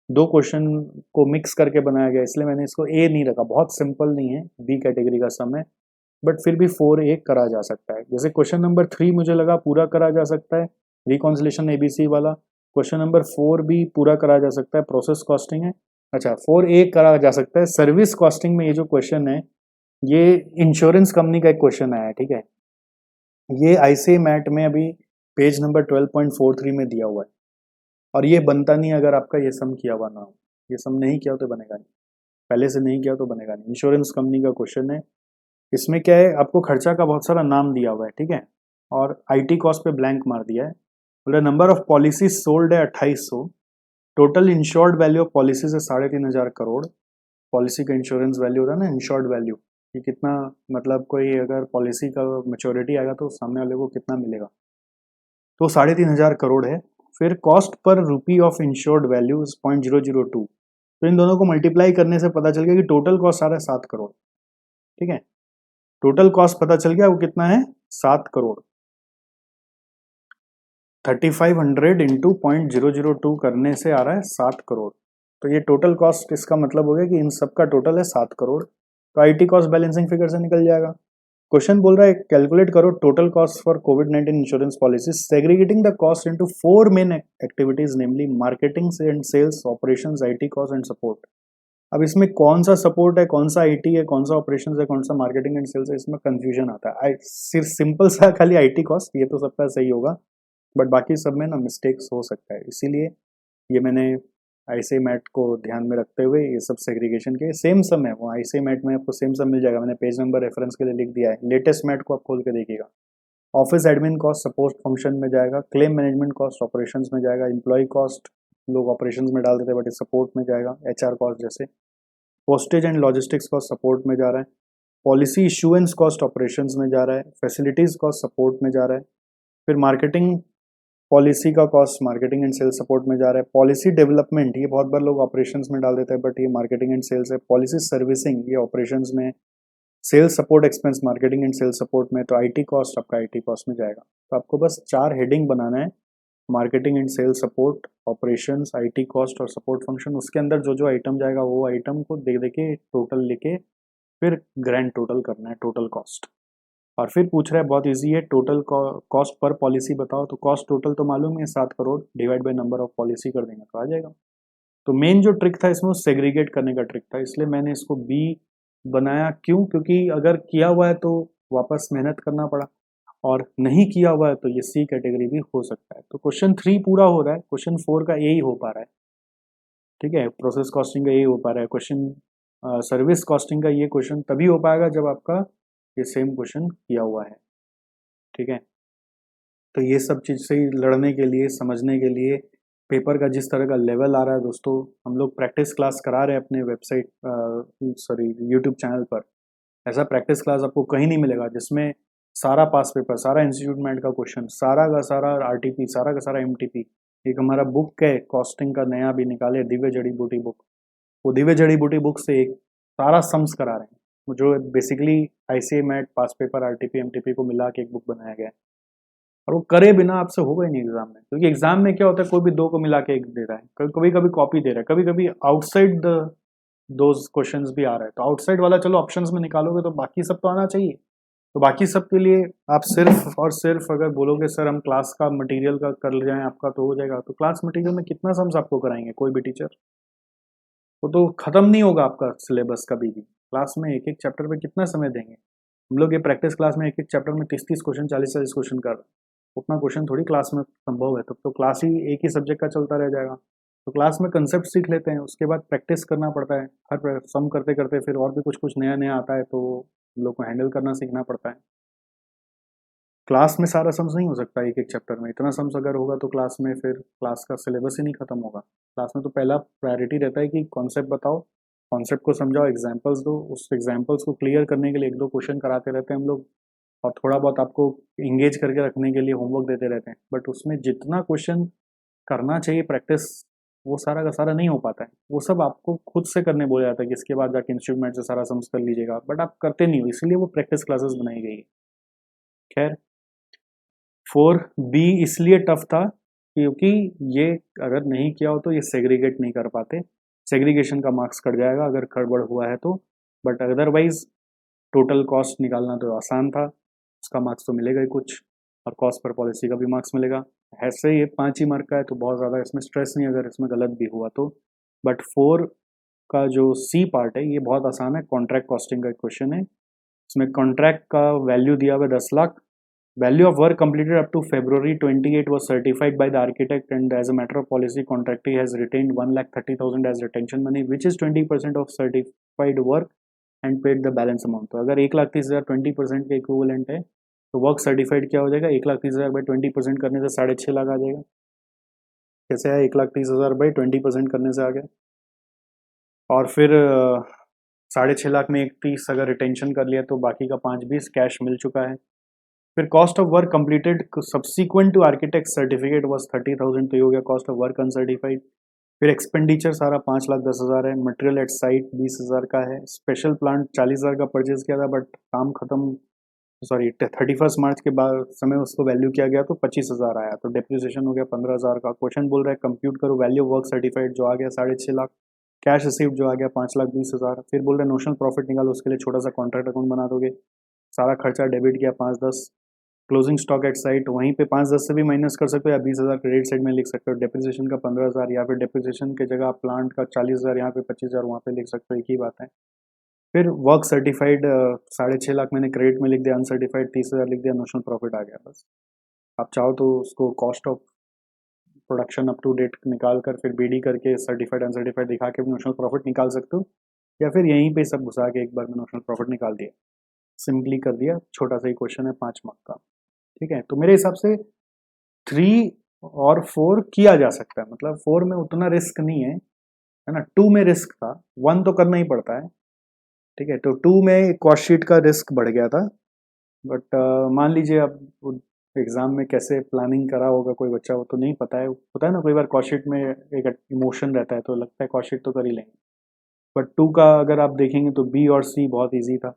2 क्वेश्चन को मिक्स करके बनाया गया, इसलिए मैंने इसको ए नहीं रखा, बहुत सिंपल नहीं है, बी कैटेगरी का सम है, बट फिर भी 4A करा जा सकता है। जैसे क्वेश्चन नंबर 3 मुझे लगा पूरा करा जा सकता है, रिकॉन्सिलेशन एबीसी वाला। क्वेश्चन नंबर 4 भी पूरा करा जा सकता है, प्रोसेस कॉस्टिंग है। अच्छा, 4A करा जा सकता है सर्विस कॉस्टिंग में। ये जो क्वेश्चन है ये इंश्योरेंस कंपनी का एक क्वेश्चन आया है, ठीक है, ये आईसीए मैट में अभी पेज नंबर 12.43 में दिया हुआ है, और ये बनता नहीं अगर आपका ये सम किया हुआ ना हो, ये सम नहीं किया हो तो बनेगा नहीं, पहले से नहीं किया तो बनेगा नहीं। इंश्योरेंस कंपनी का क्वेश्चन है, इसमें क्या है, आपको खर्चा का बहुत सारा नाम दिया हुआ है, ठीक है, और आईटी कॉस्ट पे ब्लैंक मार दिया है। बोले नंबर ऑफ पॉलिसी सोल्ड है 2800, total insured value of policy है 3,500 करोड़। पॉलिसी का इंश्योरेंस वैल्यू होता है ना, इंश्योर्ड वैल्यू, ये कितना, मतलब कोई अगर पॉलिसी का मेच्योरिटी आएगा तो सामने वाले को कितना मिलेगा, तो 3,500 करोड़ है। फिर कॉस्ट पर रूपी ऑफ इंश्योर्ड वैल्यू 0.002, तो इन दोनों को मल्टीप्लाई करने से पता चल गया कि टोटल कॉस्ट आ रहा है 7 करोड़, ठीक है, टोटल कॉस्ट पता चल गया वो कितना है 7 करोड़। 3,500 इंटू 0.002 करने से आ रहा है 7 करोड़, तो ये टोटल कॉस्ट, इसका मतलब हो गया कि इन सब का टोटल है 7 करोड़, तो आईटी कॉस्ट बैलेंसिंग फिगर से निकल जाएगा। क्वेश्चन बोल रहा है कैलकुलेट करो टोटल कॉस्ट फॉर कोविड-19 insurance policy segregating the cost into 4 main activities namely marketing and sales, operations, IT cost and support. अब इसमें कौन सा सपोर्ट है, कौन सा आईटी है, कौन सा ऑपरेशंस है, कौन सा मार्केटिंग एंड सेल्स है, इसमें कंफ्यूजन आता है। सिर्फ सिंपल सा खाली आईटी कॉस्ट, ये तो सबका सही होगा, बट बाकी सब में ना मिस्टेक्स हो सकता है, इसीलिए ये मैंने आईसी मैट को ध्यान में रखते हुए ये सब सेग्रीगेशन के सेम सम है, वो आईसी मैट में आपको सेम सम मिल जाएगा, मैंने पेज नंबर रेफरेंस के लिए लिख दिया है, लेटेस्ट मैट को आप खोल के देखिएगा। Office admin cost support function में जाएगा, क्लेम मैनेजमेंट कॉस्ट ऑपरेशंस में जाएगा, एम्प्लॉय कॉस्ट लोग ऑपरेशंस में डाल देते हैं बट सपोर्ट में जाएगा, एचआर कॉस्ट जैसे, postage and logistics cost support में जा रहा है, पॉलिसी इशुएंस कॉस्ट ऑपरेशंस में जा रहा है, फैसिलिटीज कॉस्ट सपोर्ट में जा रहा है, फिर मार्केटिंग पॉलिसी का cost marketing and sales support में जा रहा है, पॉलिसी डेवलपमेंट ये बहुत बार लोग ऑपरेशंस में डाल देते हैं बट ये मार्केटिंग एंड सेल्स है, पॉलिसी सर्विसिंग ये ऑपरेशंस में, sales support expense marketing and sales support में, तो आईटी कॉस्ट आपका आईटी कॉस्ट में जाएगा। तो आपको बस 4 हेडिंग बनाना है, marketing and sales support, operations, IT cost और सपोर्ट फंक्शन, उसके अंदर जो जो आइटम जाएगा वो आइटम को दे दे के टोटल लेके फिर ग्रैंड टोटल करना है, टोटल कॉस्ट। और फिर पूछ रहा है, बहुत इजी है, टोटल कॉस्ट पर पॉलिसी बताओ, तो कॉस्ट टोटल तो मालूम है 7 crore, divide by number of policy कर देंगे तो आ जाएगा। तो मेन जो ट्रिक था इसमें सेग्रीगेट करने का ट्रिक था, इसलिए मैंने इसको बी बनाया, क्यों, क्योंकि अगर किया हुआ है तो वापस मेहनत करना पड़ा, और नहीं किया हुआ है तो ये सी कैटेगरी भी हो सकता है। तो क्वेश्चन 3 पूरा हो रहा है, क्वेश्चन 4 का ए ही हो पा रहा है। ठीक है, प्रोसेस कॉस्टिंग का यही हो पा रहा है। क्वेश्चन सर्विस कॉस्टिंग का ये क्वेश्चन तभी हो पाएगा जब आपका ये सेम क्वेश्चन किया हुआ है। ठीक है, तो ये सब चीज़ से लड़ने के लिए, समझने के लिए, पेपर का जिस तरह का लेवल आ रहा है दोस्तों, हम लोग प्रैक्टिस क्लास करा रहे हैं अपने वेबसाइट सॉरी यूट्यूब चैनल पर। ऐसा प्रैक्टिस क्लास आपको कहीं नहीं मिलेगा जिसमें सारा पास पेपर, सारा इंस्टीट्यूट मैट का क्वेश्चन, सारा का सारा आरटीपी, सारा का सारा एमटीपी। एक हमारा बुक है कॉस्टिंग का नया भी निकाले, दिव्य जड़ी बूटी बुक। वो दिव्य जड़ी बूटी बुक से एक सारा सम्स करा रहे हैं, जो बेसिकली आईसीए मैट, पास पेपर, आरटीपी, एमटीपी को मिला के एक बुक बनाया गया है। और वो करे बिना आपसे होगा ही नहीं एग्जाम में, क्योंकि एग्जाम में क्या होता है, कोई भी दो को मिला के एक दे रहा है, कभी कभी कॉपी दे रहा है, कभी कभी आउटसाइड दोज क्वेश्चंस भी आ रहा है। तो आउटसाइड वाला चलो ऑप्शंस में निकालोगे तो बाकी सब तो आना चाहिए। तो बाकी सब के लिए आप सिर्फ और सिर्फ अगर बोलोगे सर हम क्लास का मटेरियल का कर ले जाएं आपका तो हो जाएगा, तो क्लास मटेरियल में कितना सम्स आपको कराएंगे कोई भी टीचर? वो तो खत्म नहीं होगा आपका सिलेबस कभी भी। क्लास में एक एक चैप्टर पे कितना समय देंगे हम लोग? ये प्रैक्टिस क्लास में एक एक चैप्टर में 30-30 क्वेश्चन, 40-40 क्वेश्चन कर रहे हैं, उतना क्वेश्चन थोड़ी क्लास में संभव है। तब तो क्लास ही एक ही सब्जेक्ट का चलता रह जाएगा। तो क्लास में कंसेप्ट सीख लेते हैं, उसके बाद प्रैक्टिस करना पड़ता है। हर सम करते करते फिर और भी कुछ कुछ नया नया आता है, तो हम लोग को हैंडल करना सीखना पड़ता है। क्लास में सारा सम्स नहीं हो सकता एक एक चैप्टर में। इतना सम्स अगर होगा तो क्लास में फिर क्लास का सिलेबस ही नहीं खत्म होगा। क्लास में तो पहला प्रायोरिटी रहता है कि कॉन्सेप्ट बताओ, कॉन्सेप्ट को समझाओ, एग्जाम्पल्स दो, उस एग्जाम्पल्स को क्लियर करने के लिए एक दो क्वेश्चन कराते रहते हैं हम लोग, और थोड़ा बहुत आपको इंगेज करके रखने के लिए होमवर्क देते रहते हैं। बट उसमें जितना क्वेश्चन करना चाहिए प्रैक्टिस, वो सारा का सारा नहीं हो पाता है। वो सब आपको खुद से करने बोला जाता है कि इसके बाद जाके इंस्ट्रूमेंट से सारा सम्स कर लीजिएगा, बट आप करते नहीं हो, इसलिए वो प्रैक्टिस क्लासेस बनाई गई है। खैर, 4B इसलिए टफ था क्योंकि ये अगर नहीं किया हो तो ये सेग्रीगेट नहीं कर पाते, सेग्रीगेशन का मार्क्स कट जाएगा अगर गड़बड़ हुआ है तो। बट अदरवाइज टोटल कॉस्ट निकालना तो आसान था, उसका मार्क्स तो मिलेगा ही कुछ, और कॉस्ट पर पॉलिसी का भी मार्क्स मिलेगा। ऐसे ये 5 ही मार्क का है तो बहुत ज़्यादा इसमें स्ट्रेस नहीं अगर इसमें गलत भी हुआ तो। बट 4 का जो सी पार्ट है ये बहुत आसान है, कॉन्ट्रैक्ट कॉस्टिंग का क्वेश्चन है। इसमें कॉन्ट्रैक्ट का वैल्यू दिया हुआ है 10 lakh. Value of work completed up to February 28 was certified by the architect, and as a matter of policy, contractee has retained 1,30,000 as retention money, which is 20% of certified work and paid the balance amount. तो अगर 1,30,000 20% के equivalent है तो work certified क्या हो जाएगा? 1,30,000 by 20% करने से 6.5 लाख आ जाएगा। कैसे आया? 1,30,000 बाई 20% करने से आ गया। और फिर 6.5 लाख में 1,30 अगर रिटेंशन कर लिया तो बाकी का 5-20 कैश मिल चुका है। फिर cost of work completed subsequent to architect certificate was 30,000, तो ये हो गया कॉस्ट ऑफ वर्क अनसर्टिफाइड। फिर एक्सपेंडिचर सारा 5,10,000 है। मटेरियल एट साइट 20,000 का है। स्पेशल प्लांट 40,000 का परचेज किया था, बट काम खत्म, सॉरी 31 मार्च के बाद समय उसको वैल्यू किया गया तो 25,000 आया, तो डेप्रिसिएशन हो गया 15,000 का। क्वेश्चन बोल रहा है कंप्यूट करो वैल्यू ऑफ वर्क सर्टिफाइड, जो आ गया 6.5 लाख। कैश रिसीव्ड जो आ गया 5,20,000। फिर बोल रहे हैं नोशनल प्रॉफिट निकालो, उसके लिए छोटा सा कॉन्ट्रैक्ट अकाउंट बना दोगे। सारा खर्चा डेबिट किया 5,10। क्लोजिंग स्टॉक एट साइट वहीं पे 5,10 से भी माइनस कर सकते हो, या 20,000 क्रेडिट साइड में लिख सकते हो। डेप्रिसिएशन का 15,000, या फिर डेप्रिसिएशन की जगह प्लांट का 40,000 यहाँ पे 25,000 वहाँ पे लिख सकते हो, एक ही बात है। फिर वर्क सर्टिफाइड 6.5 लाख मैंने क्रेडिट में लिख दिया, अनसर्टिफाइड 30,000 लिख दिया, नोशनल प्रॉफिट आ गया बस। आप चाहो तो उसको cost of production up to date निकाल कर फिर बीडी करके सर्टिफाइड अनसर्टिफाइड दिखा के नोशनल प्रॉफिट निकाल सकते हो, या फिर यहीं पे सब घुसा के एक बार में नोशनल प्रॉफिट निकाल दिया। सिंपली कर दिया, छोटा सा ही क्वेश्चन है 5 मार्क का। ठीक है, तो मेरे हिसाब से 3 और 4 किया जा सकता है, मतलब 4 में उतना रिस्क नहीं है, है ना। 2 में रिस्क था, 1 तो करना ही पड़ता है। ठीक है, तो 2 में कॉस्ट शीट का रिस्क बढ़ गया था। बट मान लीजिए अब एग्जाम में कैसे प्लानिंग करा होगा कोई बच्चा, वो तो नहीं पता है, होता है ना कई बार कॉस्ट शीट में एक इमोशन रहता है तो लगता है कॉस्ट शीट तो कर ही लेंगे। बट 2 का अगर आप देखेंगे तो बी और सी बहुत ईजी था।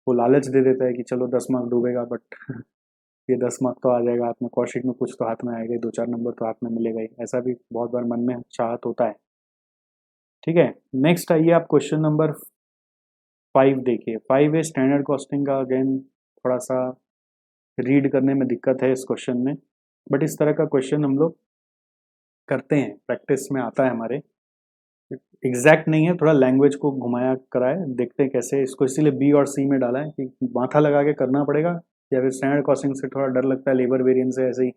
वो लालच दे देता है कि चलो 10 मार्क डूबेगा, बट ये 10 मार्क तो आ जाएगा हाथ में, कॉस्ट शीट में कुछ तो हाथ में आएगा, 2-4 नंबर तो हाथ में मिलेगा ही, ऐसा भी बहुत बार मन में चाहत होता है। ठीक है, नेक्स्ट आइए आप क्वेश्चन नंबर 5 देखिए। 5 है स्टैंडर्ड कॉस्टिंग का। अगेन थोड़ा सा रीड करने में दिक्कत है इस क्वेश्चन में, बट इस तरह का क्वेश्चन हम लोग करते हैं, प्रैक्टिस में आता है हमारे। एग्जैक्ट नहीं है, थोड़ा लैंग्वेज को घुमाया कराए, देखते हैं कैसे इसको, इसीलिए बी और सी में डाला है कि माथा लगा के करना पड़ेगा, या फिर स्टैंडर्ड कॉस्टिंग से थोड़ा डर लगता है लेबर वेरिएंस से, ऐसे ही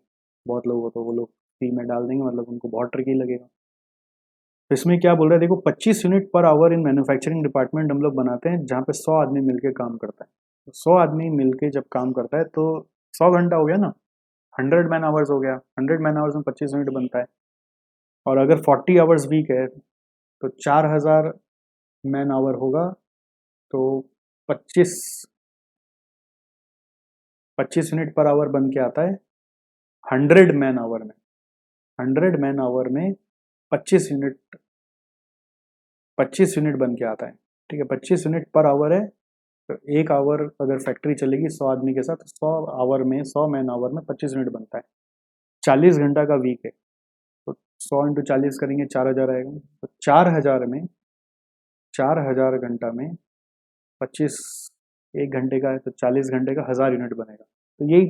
बहुत लोग हो तो वो लोग सी में डाल देंगे, मतलब उनको बहुत ट्रिकी लगेगा। तो इसमें क्या बोल रहा है देखो, 25 unit per hour in manufacturing department हम लोग बनाते हैं जहाँ पे 100 आदमी मिलके काम करता है। तो 100 आदमी मिलके जब काम करता है तो 100 घंटा हो गया ना, 100 मैन आवर्स हो गया, 100 मैन आवर्स में 25 यूनिट बनता है। और अगर 40 आवर्स वीक है तो 4000 मैन आवर होगा, तो 25 यूनिट पर आवर बन के आता है 100 मैन आवर में। 100 मैन आवर में 25 यूनिट बन के आता है। ठीक है, 25 यूनिट पर आवर है, तो एक आवर अगर फैक्ट्री चलेगी 100 आदमी के साथ, 100 आवर में 100 मैन आवर में 25 यूनिट बनता है। 40 घंटा का वीक है, तो 100 इंटू 40 करेंगे 4000 आएगा। तो 4000 घंटा में 25 एक घंटे का है, तो 40 घंटे का 1000 यूनिट बनेगा। तो यही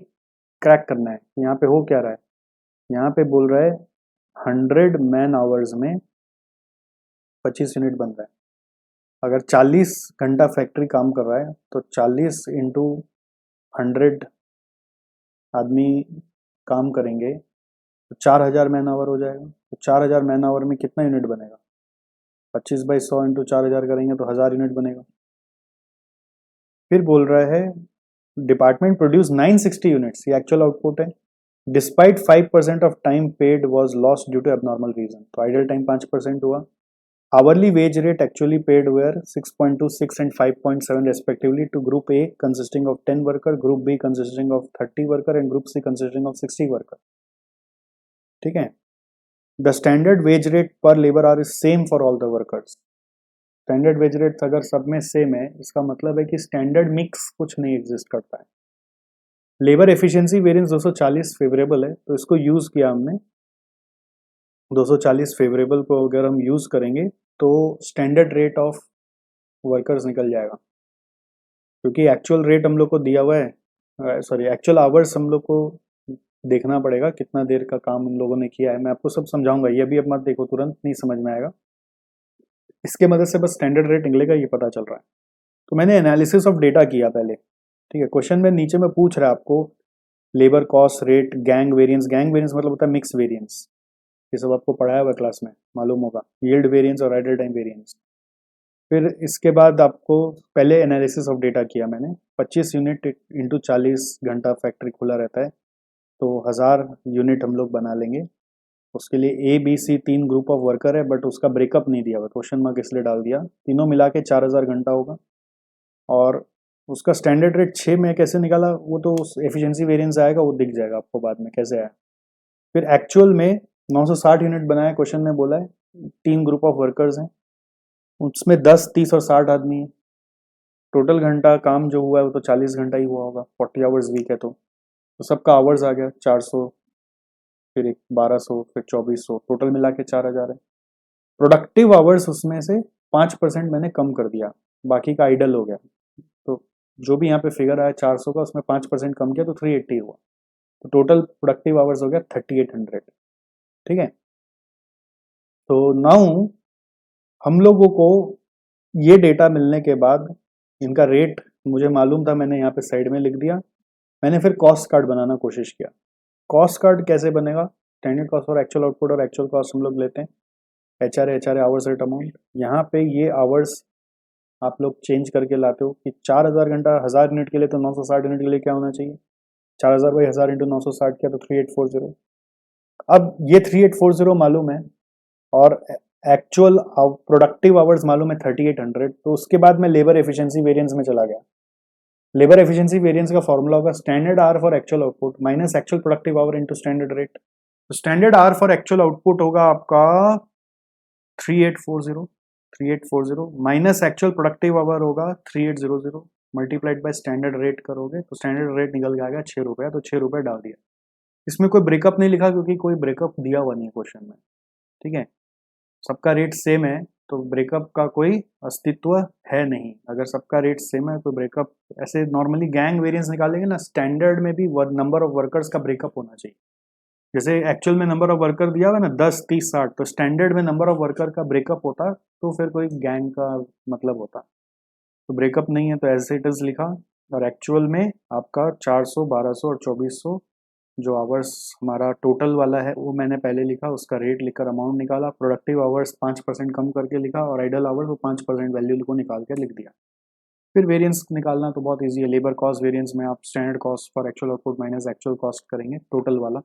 क्रैक करना है। यहाँ पे हो क्या रहा है, यहाँ पे बोल रहा है 100 मैन आवर्स में 25 यूनिट बन रहा है। अगर 40 घंटा फैक्ट्री काम कर रहा है तो 40 इंटू 100 आदमी काम करेंगे तो 4000 मैन आवर हो जाएगा। तो 4000 मैन आवर में कितना यूनिट बनेगा, 25/100 इंटू 4000 करेंगे तो 1000 यूनिट बनेगा। फिर बोल रहा है डिपार्टमेंट प्रोड्यूस 960 यूनिट्स, ये एक्चुअल आउटपुट है। Despite 5% of time paid was lost due to abnormal reason, तो आइडल टाइम 5% हुआ। Hourly wage rate actually paid were 6.26 and 5.7 respectively to Group A consisting of 10 worker, Group B consisting of 30 worker and Group C consisting of 60 worker. ठीक है, The standard wage rate per labor hour is same for all the workers. Standard wage rate अगर सब में same है, इसका मतलब है कि स्टैंडर्ड मिक्स कुछ नहीं एग्जिस्ट करता है। लेबर एफिशिएंसी वेरिएंस 240 फेवरेबल है, तो इसको यूज किया हमने। 240 फेवरेबल को अगर हम यूज करेंगे तो स्टैंडर्ड रेट ऑफ वर्कर्स निकल जाएगा, क्योंकि एक्चुअल रेट हम लोग को दिया हुआ है, सॉरी एक्चुअल आवर्स हम लोग को देखना पड़ेगा कितना देर का काम उन लोगों ने किया है। मैं आपको सब समझाऊंगा, ये भी अब मत देखो, तुरंत नहीं समझ में आएगा। इसके मदद से बस स्टैंडर्ड रेट निकलेगा, ये पता चल रहा है। तो मैंने एनालिसिस ऑफ डेटा किया पहले। ठीक है, क्वेश्चन में नीचे में पूछ रहा है आपको labour cost rate, gang variance मतलब होता है मिक्स वेरियंस, ये सब आपको पढ़ाया हुआ क्लास में, मालूम होगा, यील्ड वेरियंस और आइडल टाइम वेरियंस। फिर इसके बाद आपको पहले एनालिसिस ऑफ डेटा किया मैंने, 25 यूनिट इंटू 40 घंटा फैक्ट्री खुला रहता है, तो 1000 यूनिट हम लोग बना लेंगे। उसके लिए ABC 3 ग्रुप ऑफ वर्कर है, बट उसका ब्रेकअप नहीं दिया हुआ, क्वेश्चन मार्क इसलिए डाल दिया। तीनों मिला के 4000 घंटा होगा, और उसका स्टैंडर्ड रेट 6 में कैसे निकाला, वो तो एफिशिएंसी वेरिएंस आएगा, वो दिख जाएगा आपको बाद में कैसे आया। फिर एक्चुअल में 960 यूनिट बनाया, क्वेश्चन में बोला है 3 ग्रुप ऑफ वर्कर्स हैं, उसमें 10, 30 और 60 आदमी है। टोटल घंटा काम जो हुआ है वो तो 40 घंटा ही हुआ होगा, 40 आवर्स वीक है, तो सबका आवर्स आ गया 400, फिर एक 1200, फिर 2400, टोटल मिला के 4000 है। प्रोडक्टिव आवर्स उसमें से 5% मैंने कम कर दिया, बाकी का आइडल हो गया। तो जो भी यहाँ पे फिगर आया 400 का, उसमें 5% कम किया तो 380 हुआ, तो टोटल प्रोडक्टिव आवर्स हो गया 3800। ठीक है, तो नाउ हम लोगों को ये डेटा मिलने के बाद इनका रेट मुझे मालूम था, मैंने यहाँ पे साइड में लिख दिया। मैंने फिर कॉस्ट कार्ड बनाना कोशिश किया। कॉस्ट कार्ड कैसे बनेगा, स्टैंडर्ड कॉस्ट और एक्चुअल आउटपुट और एक्चुअल कॉस्ट हम लोग लेते हैं, HRA आवर्स एट अमाउंट। यहाँ पे ये आवर्स आप लोग चेंज करके लाते हो कि 4000 घंटा 1000 यूनिट के लिए, तो 960 यूनिट के लिए क्या होना चाहिए, 4000/1000 इंटू 960 किया तो 3840। अब ये 3840 मालूम है और एक्चुअल प्रोडक्टिव आवर्स मालूम है 3800, तो उसके बाद मैं लेबर एफिशिएंसी वेरिएंस में चला गया। लेबर एफिशिएंसी वेरिएंस का फॉर्मूला होगा standard hour for actual output minus actual productive hour into standard rate. तो standard hour for actual output होगा आपका 3840 माइनस एक्चुअल प्रोडक्टिव आवर होगा 3800, मल्टीप्लाइड बाय स्टैंडर्ड रेट करोगे तो स्टैंडर्ड रेट निकल के आएगा 6 रुपये, तो 6 रुपये डाल दिया। इसमें कोई ब्रेकअप नहीं लिखा क्योंकि कोई ब्रेकअप दिया हुआ नहीं है क्वेश्चन में। ठीक है, सबका रेट सेम है तो ब्रेकअप का कोई अस्तित्व है नहीं। अगर सबका रेट सेम है तो ब्रेकअप, ऐसे नॉर्मली गैंग वेरिएंस निकालेंगे ना, स्टैंडर्ड में भी नंबर ऑफ वर्कर्स का ब्रेकअप होना चाहिए। जैसे एक्चुअल में नंबर ऑफ वर्कर दिया हुआ है ना 10, 30, 60, तो स्टैंडर्ड में नंबर ऑफ वर्कर का ब्रेकअप होता तो फिर कोई गैंग का मतलब होता। तो ब्रेकअप नहीं है तो एज इट इज लिखा, और एक्चुअल में आपका 400, 1200 और 2400 जो आवर्स हमारा टोटल वाला है वो मैंने पहले लिखा, उसका रेट लिखकर अमाउंट निकाला, प्रोडक्टिव आवर्स 5% कम करके लिखा और आइडल आवर्स वो 5% वैल्यू को निकाल कर लिख दिया। फिर वेरिएंस निकालना तो बहुत इजी है। लेबर कॉस्ट वेरिएंस में आप standard cost for actual output minus actual cost करेंगे, टोटल वाला।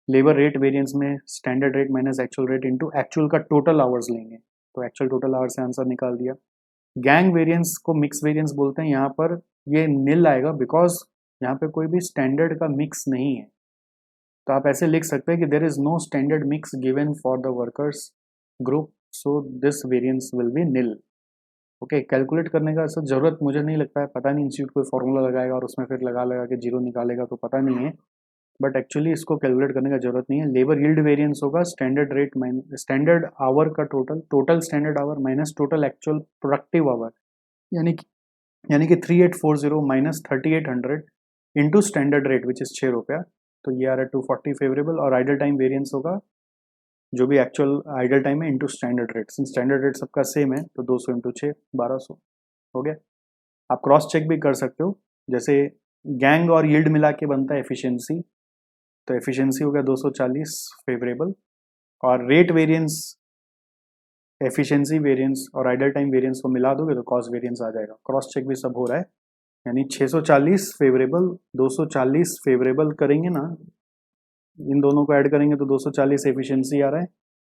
लेबर रेट वेरिएंस में standard rate minus actual rate into actual का टोटल आवर्स लेंगे, तो एक्चुअल टोटल आवर्स से आंसर निकाल दिया। गैंग वेरिएंस को मिक्स वेरिएंस बोलते हैं, यहाँ पर ये नील आएगा बिकॉज यहाँ पे कोई भी स्टैंडर्ड का मिक्स नहीं है। तो आप ऐसे लिख सकते हैं कि there is no standard mix given for the workers group, so this variance will be nil. Okay, calculate करने का ऐसा जरूरत मुझे नहीं लगता है, पता नहीं इंस्टीट्यूट कोई फॉर्मूला लगाएगा और उसमें फिर लगा के जीरो निकालेगा, तो पता नहीं है, बट एक्चुअली इसको कैलकुलेट करने का जरूरत नहीं है। लेबर यील्ड वेरिएंस होगा standard rate minus standard hour का total standard hour minus total actual productive hour, यानी कि 3840 minus 3800 into standard rate which is 6 रुपया, तो ये आ रहा है 240 फेवरेबल। और आइडल टाइम वेरिएंस होगा जो भी एक्चुअल आइडल टाइम है into standard rate, since standard rate सबका सेम है तो 200 इंटू 6 1200 हो गया। आप क्रॉस चेक भी कर सकते हो, जैसे गैंग और यील्ड मिला के बनता है एफिशिएंसी, तो एफिशिएंसी हो गया 240 फेवरेबल, और रेट वेरिएंस एफिशिएंसी वेरिएंस और आइडल टाइम वेरिएंस को मिला दोगे तो कॉस्ट वेरिएंस आ जाएगा। क्रॉस चेक भी सब हो रहा है, यानी 640 फेवरेबल 240 फेवरेबल करेंगे ना, इन दोनों को ऐड करेंगे तो 240 एफिशिएंसी आ रहा है,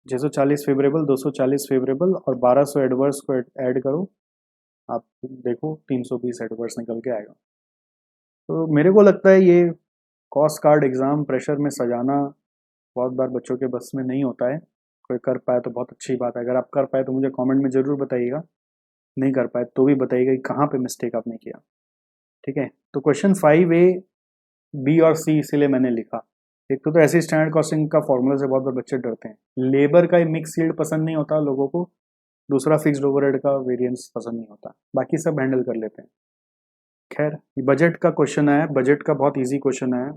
640 फेवरेबल 240 फेवरेबल और 1200 एडवर्स को ऐड करो, आप देखो 320 एडवर्स निकल के आएगा। तो मेरे को लगता है ये कॉस्ट कार्ड एग्ज़ाम प्रेशर में सजाना बहुत बार बच्चों के बस में नहीं होता है। कोई कर पाए तो बहुत अच्छी बात है, अगर आप कर पाए तो मुझे कमेंट में ज़रूर बताइएगा, नहीं कर पाए तो भी बताइएगा कि कहाँ पे मिस्टेक आपने किया। ठीक है, तो क्वेश्चन 5A बी और सी इसीलिए मैंने लिखा। एक तो ऐसी स्टैंडर्ड कॉस्टिंग का फॉर्मूला से बहुत बार बच्चे डरते हैं। लेबर का मिक्स यील्ड पसंद नहीं होता लोगों को, दूसरा फिक्स्ड ओवरहेड का वेरिएंस पसंद नहीं होता, बाकी सब हैंडल कर लेते हैं। खैर, बजट का क्वेश्चन है, बजट का बहुत इजी क्वेश्चन है,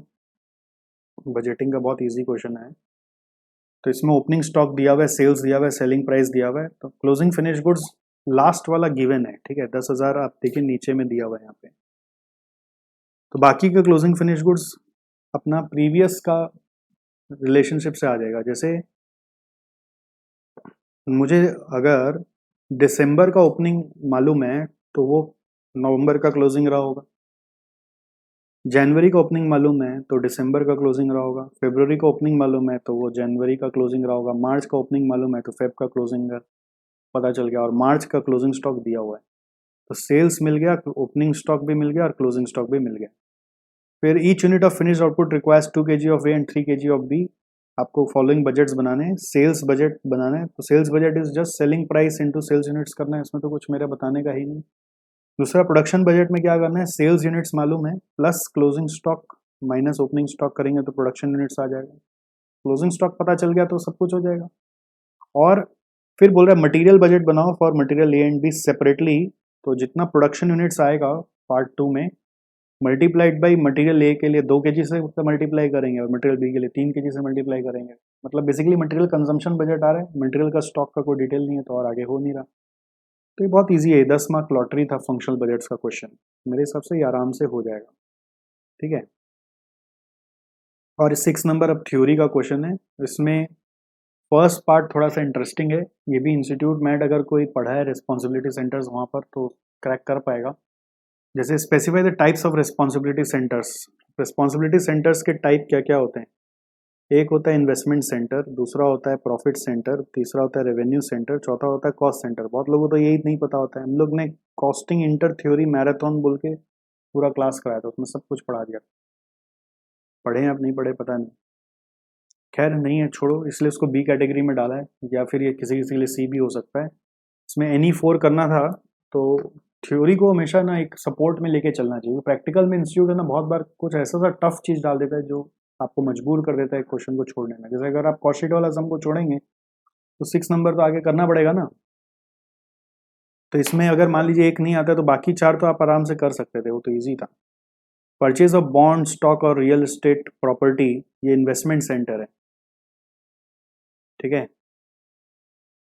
बजटिंग का बहुत इजी क्वेश्चन है। तो इसमें ओपनिंग स्टॉक दिया हुआ है, सेल्स दिया हुआ है, सेलिंग प्राइस दिया हुआ है, तो क्लोजिंग फिनिश गुड्स लास्ट वाला गिवन है। ठीक है, 10,000 आप देखिए नीचे में दिया हुआ है यहाँ पे। तो बाकी का क्लोजिंग फिनिश गुड्स अपना प्रीवियस का रिलेशनशिप से आ जाएगा। जैसे मुझे अगर दिसंबर का ओपनिंग मालूम है तो वो नवंबर का क्लोजिंग रहा होगा, जनवरी का ओपनिंग मालूम है तो दिसंबर का क्लोजिंग रहा होगा, फरवरी का ओपनिंग मालूम है तो वो जनवरी का क्लोजिंग रहा होगा, मार्च का ओपनिंग मालूम है तो फेब का क्लोजिंग पता चल गया, और मार्च का क्लोजिंग स्टॉक दिया हुआ है, तो सेल्स मिल गया, ओपनिंग स्टॉक भी मिल गया और क्लोजिंग स्टॉक भी मिल गया। फिर each unit of finish output requires 2 kg of A and 3 kg of B. आपको फॉलोइंग बजट्स बनाने हैं, सेल्स बजट बनाना है, तो sales budget is just selling price into sales units करना है, इसमें तो कुछ मेरे बताने का ही नहीं। दूसरा प्रोडक्शन बजट में क्या करना है, सेल्स यूनिट्स मालूम है plus closing stock minus opening stock करेंगे तो प्रोडक्शन यूनिट्स आ जाएगा। क्लोजिंग स्टॉक पता चल गया तो सब कुछ हो जाएगा। और फिर बोल रहा है मटेरियल बजट बनाओ for material A and B separately, तो जितना प्रोडक्शन यूनिट्स आएगा पार्ट 2 में मल्टीप्लाइड बाई मटेरियल ए के लिए 2 kg से मल्टीप्लाई करेंगे और मटेरियल बी के लिए 3 kg से मल्टीप्लाई करेंगे। मतलब बेसिकली मटेरियल कंजम्पशन बजट आ रहा है, मटेरियल का स्टॉक का कोई डिटेल नहीं है तो और आगे हो नहीं रहा। तो ये बहुत ईजी है, 10 मार्क लॉटरी था फंक्शनल बजट्स का क्वेश्चन, मेरे हिसाब से ये आराम से हो जाएगा। ठीक है, और 6 नंबर अब थ्योरी का क्वेश्चन है। इसमें फर्स्ट पार्ट थोड़ा सा इंटरेस्टिंग है, ये भी इंस्टीट्यूट मैट अगर कोई पढ़ा है रिस्पॉन्सिबिलिटी सेंटर्स वहाँ पर तो क्रैक कर पाएगा। जैसे specify the types of responsibility centres. Responsibility centres के टाइप क्या क्या होते हैं, एक होता है इन्वेस्टमेंट सेंटर, दूसरा होता है प्रॉफिट सेंटर, तीसरा होता है रेवेन्यू सेंटर, चौथा होता है कॉस्ट सेंटर। बहुत लोगों को तो यही नहीं पता होता है। हम लोग ने कॉस्टिंग इंटर थ्योरी मैराथन बोल के पूरा क्लास कराया था, उसमें सब कुछ पढ़ा दिया, पढ़े आप नहीं पढ़े पता नहीं, खैर नहीं है छोड़ो, इसलिए उसको बी कैटेगरी में डाला है, या फिर ये किसी किसी के लिए सी भी हो सकता है। इसमें NE4 करना था तो थ्योरी को हमेशा ना एक सपोर्ट में लेके चलना चाहिए। प्रैक्टिकल में इंस्टीट्यूट है ना बहुत बार कुछ ऐसा सा टफ चीज़ डाल देता है जो आपको मजबूर कर देता है क्वेश्चन को छोड़ने में। जैसे अगर आप कॉस्ट शीट वाला सम को छोड़ेंगे तो 6 नंबर तो आगे करना पड़ेगा ना, तो इसमें अगर मान लीजिए एक नहीं आता तो बाकी 4 तो आप आराम से कर सकते थे, वो तो ईजी था। परचेज ऑफ बॉन्ड स्टॉक और रियल एस्टेट प्रॉपर्टी ये इन्वेस्टमेंट सेंटर है। ठीक है,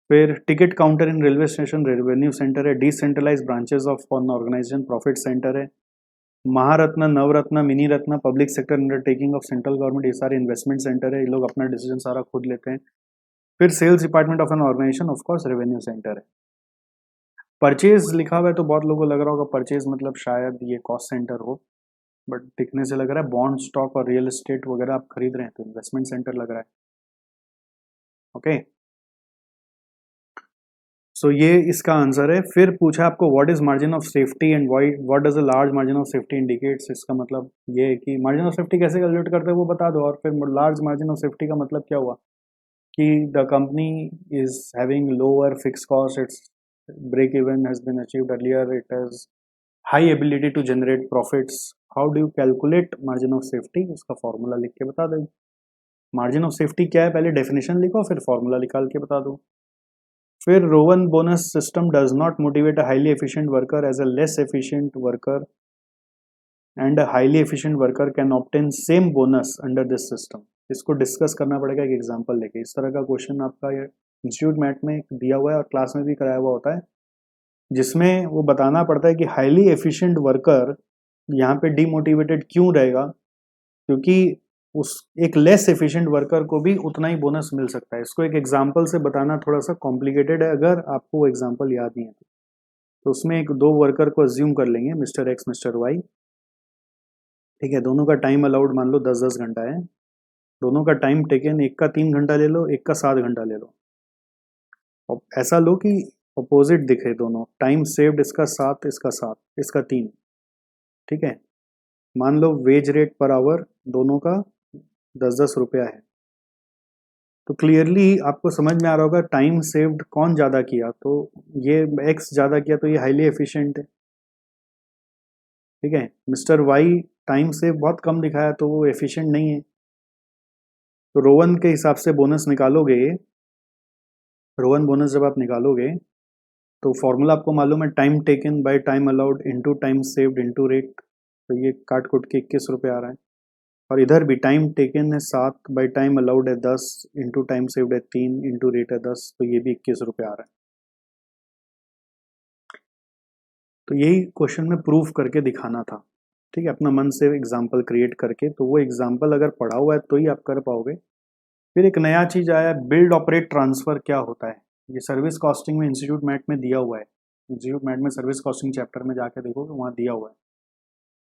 फिर ticket counter in railway station revenue centre है। Decentralise branches of on organisation profit centre है। Maharatna, Navratna, Miniratna, public sector undertaking of central government, ये सारे इन्वेस्टमेंट सेंटर है, ये लोग अपना डिसीजन सारा खुद लेते हैं। फिर sales department of an organisation, of course revenue centre है। परचेज लिखा हुआ है तो बहुत लोगों को लग रहा होगा परचेज मतलब शायद ये कॉस्ट सेंटर हो, बट दिखने से लग रहा है बॉन्ड, स्टॉक और रियल एस्टेट वगैरह आप खरीद रहे हैं तो इन्वेस्टमेंट सेंटर लग रहा है। ओके, सो ये इसका आंसर है। फिर पूछा आपको what is margin of safety and what does a large margin of safety indicates. इसका मतलब ये है कि मार्जिन ऑफ सेफ्टी कैसे कैलकुलेट करते हैं वो बता दो, और फिर लार्ज मार्जिन ऑफ सेफ्टी का मतलब क्या हुआ कि the company is having lower fix cost, it's break even has been achieved earlier, it has high ability to generate profits. How do you calculate margin of safety? उसका formula लिख के बता दो। मार्जिन ऑफ सेफ्टी क्या है पहले definition लिखो, फिर फॉर्मूला निकाल के बता दो। फिर Rowan bonus system does not motivate a highly efficient worker as a less efficient worker and a highly efficient worker can obtain same bonus under this system. इसको डिस्कस करना पड़ेगा एक एग्जांपल लेके। इस तरह का क्वेश्चन आपका इंस्टीट्यूट मैट में दिया हुआ है और क्लास में भी कराया हुआ होता है, जिसमें वो बताना पड़ता है कि हाईली एफिशिएंट वर्कर यहाँ पे डीमोटिवेटेड क्यों रहेगा, क्योंकि उस एक लेस एफिशिएंट वर्कर को भी उतना ही बोनस मिल सकता है। इसको एक एग्जांपल से बताना थोड़ा सा कॉम्प्लिकेटेड है, अगर आपको वो एग्जांपल याद नहीं है तो उसमें एक दो वर्कर को अज्यूम कर लेंगे, मिस्टर एक्स मिस्टर वाई, ठीक है। दोनों का टाइम अलाउड मान लो 10-10 घंटा है, दोनों का टाइम टेकन, एक का 3 घंटा ले लो, एक का 7 घंटा ले लो। और ऐसा लो कि अपोजिट दिखे दोनों, टाइम सेव्ड इसका 7, इसका 7, इसका 3, ठीक है। मान लो वेज रेट पर आवर दोनों का 10-10 रुपया है, तो क्लियरली आपको समझ में आ रहा होगा टाइम सेव्ड कौन ज़्यादा किया, तो ये एक्स ज़्यादा किया तो ये हाईली एफिशिएंट है, ठीक है। मिस्टर वाई टाइम सेव बहुत कम दिखाया तो वो एफिशिएंट नहीं है। तो रोवन के हिसाब से बोनस निकालोगे, रोवन बोनस जब आप निकालोगे तो फॉर्मूला आपको मालूम है, time taken by time allowed into time saved into rate, तो ये काट कुट के 21 रुपये आ रहा है। और इधर भी टाइम टेकन है 7 बाई टाइम अलाउड है 10 इंटू टाइम सेव्ड है 3 इंटू रेट है 10, तो ये भी 21 रुपये आ रहा है। तो यही क्वेश्चन में प्रूफ करके दिखाना था, ठीक है, अपना मन से एग्जाम्पल क्रिएट करके। तो वो एग्जाम्पल अगर पढ़ा हुआ है तो ही आप कर पाओगे। फिर एक नया चीज़ आया, बिल्ड ऑपरेट ट्रांसफ़र क्या होता है। ये सर्विस कॉस्टिंग में इंस्टीट्यूट मैट में दिया हुआ है, इंस्टीट्यूट मैट में सर्विस कॉस्टिंग चैप्टर में जाके देखोगे वहाँ दिया हुआ है,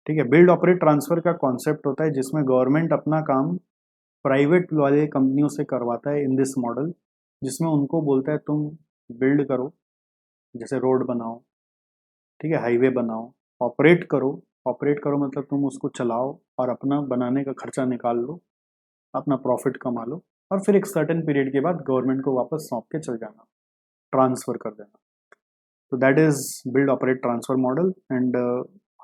ठीक है। बिल्ड ऑपरेट ट्रांसफ़र का कॉन्सेप्ट होता है जिसमें गवर्नमेंट अपना काम प्राइवेट वाले कंपनियों से करवाता है इन दिस मॉडल, जिसमें उनको बोलता है तुम बिल्ड करो, जैसे रोड बनाओ, ठीक है, हाईवे बनाओ, ऑपरेट करो। ऑपरेट करो मतलब तुम उसको चलाओ और अपना बनाने का खर्चा निकाल लो, अपना प्रॉफिट कमा लो, और फिर एक सर्टेन पीरियड के बाद गवर्नमेंट को वापस सौंप के चल जाना, ट्रांसफ़र कर देना। तो that is build operate transfer model. And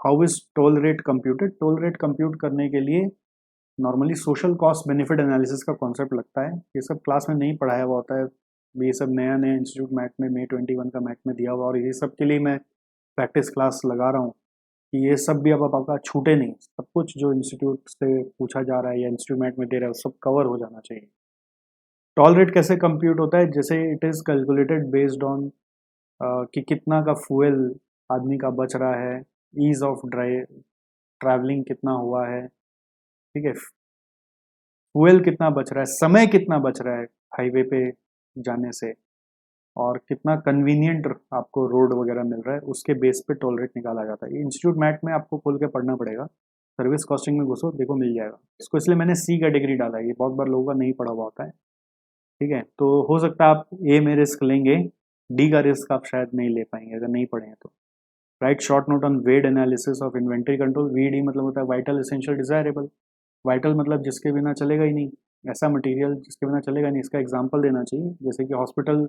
how is toll rate computed. Toll rate compute करने के लिए normally social cost benefit analysis का कॉन्सेप्ट लगता है, ये सब क्लास में नहीं पढ़ाया हुआ होता है, ये सब नया नया इंस्टीट्यूट मैट में May 21 का मैट में दिया हुआ, और ये सब के लिए मैं प्रैक्टिस क्लास लगा रहा हूँ कि ये सब भी अब आपका छूटे नहीं, सब कुछ जो इंस्टीट्यूट से पूछा जा रहा है या इंस्टीट्यूट मैट में दे रहा है सब कवर हो जाना चाहिए। टॉल रेट कैसे कंप्यूट होता है, जैसे it is calculated based on कि कितना का फ्यूल आदमी का बच रहा है, ईज ऑफ ट्रैवलिंग कितना हुआ है, ठीक है, फ्यूल कितना बच रहा है, समय कितना बच रहा है हाईवे पे जाने से, और कितना कन्वीनियंट आपको रोड वगैरह मिल रहा है, उसके बेस पे टोल रेट निकाला जाता है। ये इंस्टीट्यूट मैट में आपको खोल के पढ़ना पड़ेगा, सर्विस कॉस्टिंग में घुसो देखो मिल जाएगा। इसको इसलिए मैंने सी कैटेगरी डाला है, ये बहुत बार लोगों का नहीं पढ़ा हुआ होता है, ठीक है। तो हो सकता है आप ए में रिस्क लेंगे, डी का रिस्क आप शायद नहीं ले पाएंगे अगर नहीं पढ़े हैं तो। Write short note on VED analysis of inventory control. VD मतलब होता है वाइटल एसेंशियल डिजायरेबल। वाइटल मतलब जिसके बिना चलेगा ही नहीं, ऐसा मटेरियल जिसके बिना चलेगा नहीं। इसका एग्जांपल देना चाहिए, जैसे कि हॉस्पिटल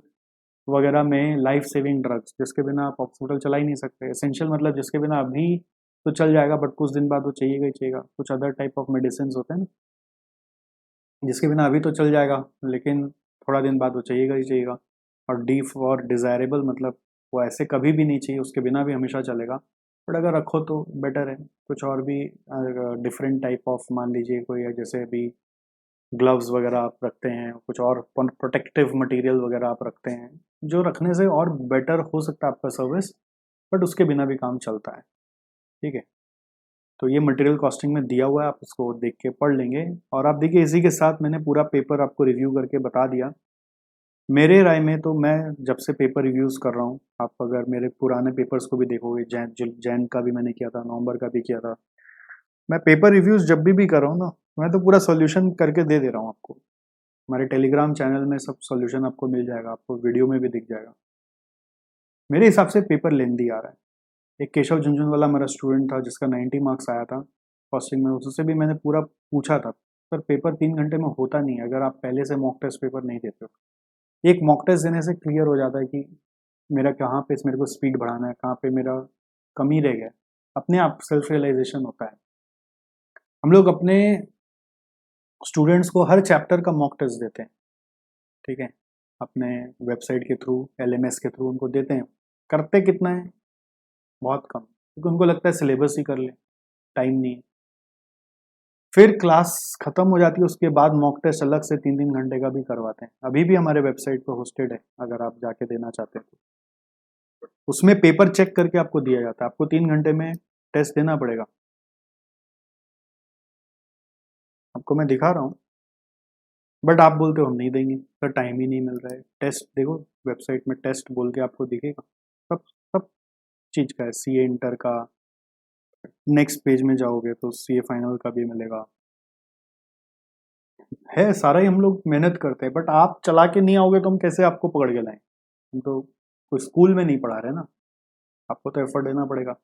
वगैरह में लाइफ सेविंग ड्रग्स, जिसके बिना आप हॉस्पिटल चला ही नहीं सकते। एसेंशियल मतलब जिसके बिना अभी तो चल जाएगा बट कुछ दिन बाद वो चाहिएगा ही चाहिएगा। कुछ अदर टाइप ऑफ मेडिसिन होते हैं ना, जिसके बिना अभी तो चल जाएगा लेकिन थोड़ा दिन बाद वो चाहिएगा ही चाहिएगा। और डी फॉर डिज़ायरेबल मतलब वो ऐसे कभी भी नहीं चाहिए, उसके बिना भी हमेशा चलेगा, बट अगर रखो तो बेटर है। कुछ और भी डिफरेंट टाइप ऑफ, मान लीजिए कोई है जैसे अभी ग्लव्स वगैरह आप रखते हैं, कुछ और प्रोटेक्टिव मटेरियल वगैरह आप रखते हैं, जो रखने से और बेटर हो सकता है आपका सर्विस, बट उसके बिना भी काम चलता है, ठीक है। तो ये मटेरियल कॉस्टिंग में दिया हुआ है, आप उसको देख के पढ़ लेंगे। और आप देखिए इसी के साथ मैंने पूरा पेपर आपको रिव्यू करके बता दिया। मेरे राय में तो मैं जब से पेपर रिव्यूज़ कर रहा हूँ, आप अगर मेरे पुराने पेपर्स को भी देखोगे, जैन का भी मैंने किया था, नवंबर का भी किया था, मैं पेपर रिव्यूज़ जब भी कर रहा हूँ ना, मैं तो पूरा सॉल्यूशन करके दे रहा हूँ आपको। हमारे टेलीग्राम चैनल में सब सॉल्यूशन आपको मिल जाएगा, आपको वीडियो में भी दिख जाएगा। मेरे हिसाब से पेपर लेंदी आ रहा है। एक केशव झुंझुनवाला मेरा स्टूडेंट था जिसका 90 मार्क्स आया था कॉस्टिंग में, उससे भी मैंने पूरा पूछा था, पर पेपर 3 घंटे में होता नहीं है अगर आप पहले से मॉक टेस्ट पेपर नहीं देते हो। एक मॉक टेस्ट देने से क्लियर हो जाता है कि मेरा कहाँ पे मेरे को स्पीड बढ़ाना है, कहाँ पे मेरा कमी रह गया, अपने आप सेल्फ रियलाइजेशन होता है। हम लोग अपने स्टूडेंट्स को हर चैप्टर का मॉक टेस्ट देते हैं, ठीक है, अपने वेबसाइट के थ्रू, LMS के थ्रू उनको देते हैं। करते कितना है, बहुत कम, क्योंकि उनको लगता है सिलेबस ही कर ले, टाइम नहीं है। फिर क्लास खत्म हो जाती है, उसके बाद मॉक टेस्ट अलग से 3-3 घंटे का भी करवाते हैं, अभी भी हमारे वेबसाइट पर होस्टेड है, अगर आप जाके देना चाहते हैं तो। उसमें पेपर चेक करके आपको दिया जाता है, आपको 3 घंटे में टेस्ट देना पड़ेगा। आपको मैं दिखा रहा हूँ, बट आप बोलते हो हम नहीं देंगे सर, टाइम ही नहीं मिल रहा है। टेस्ट देखो, वेबसाइट में टेस्ट बोल के आपको दिखेगा, सब सब चीज़ का है, CA इंटर का। नेक्स्ट पेज में जाओगे तो CA फाइनल का भी मिलेगा, है सारा ही। हम लोग मेहनत करते हैं, बट आप चला के नहीं आओगे तो हम कैसे आपको पकड़ के लाएं? हम तो कोई स्कूल में नहीं पढ़ा रहे ना, आपको तो एफर्ट देना पड़ेगा।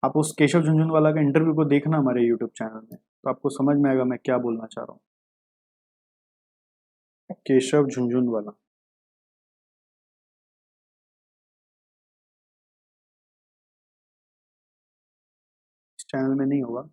आप उस केशव झुंझुनवाला का इंटरव्यू को देखना हमारे यूट्यूब चैनल में, तो आपको समझ में आएगा मैं क्या बोलना चाह रहा हूँ। केशव झुंझुनवाला, इस चैनल में नहीं होगा।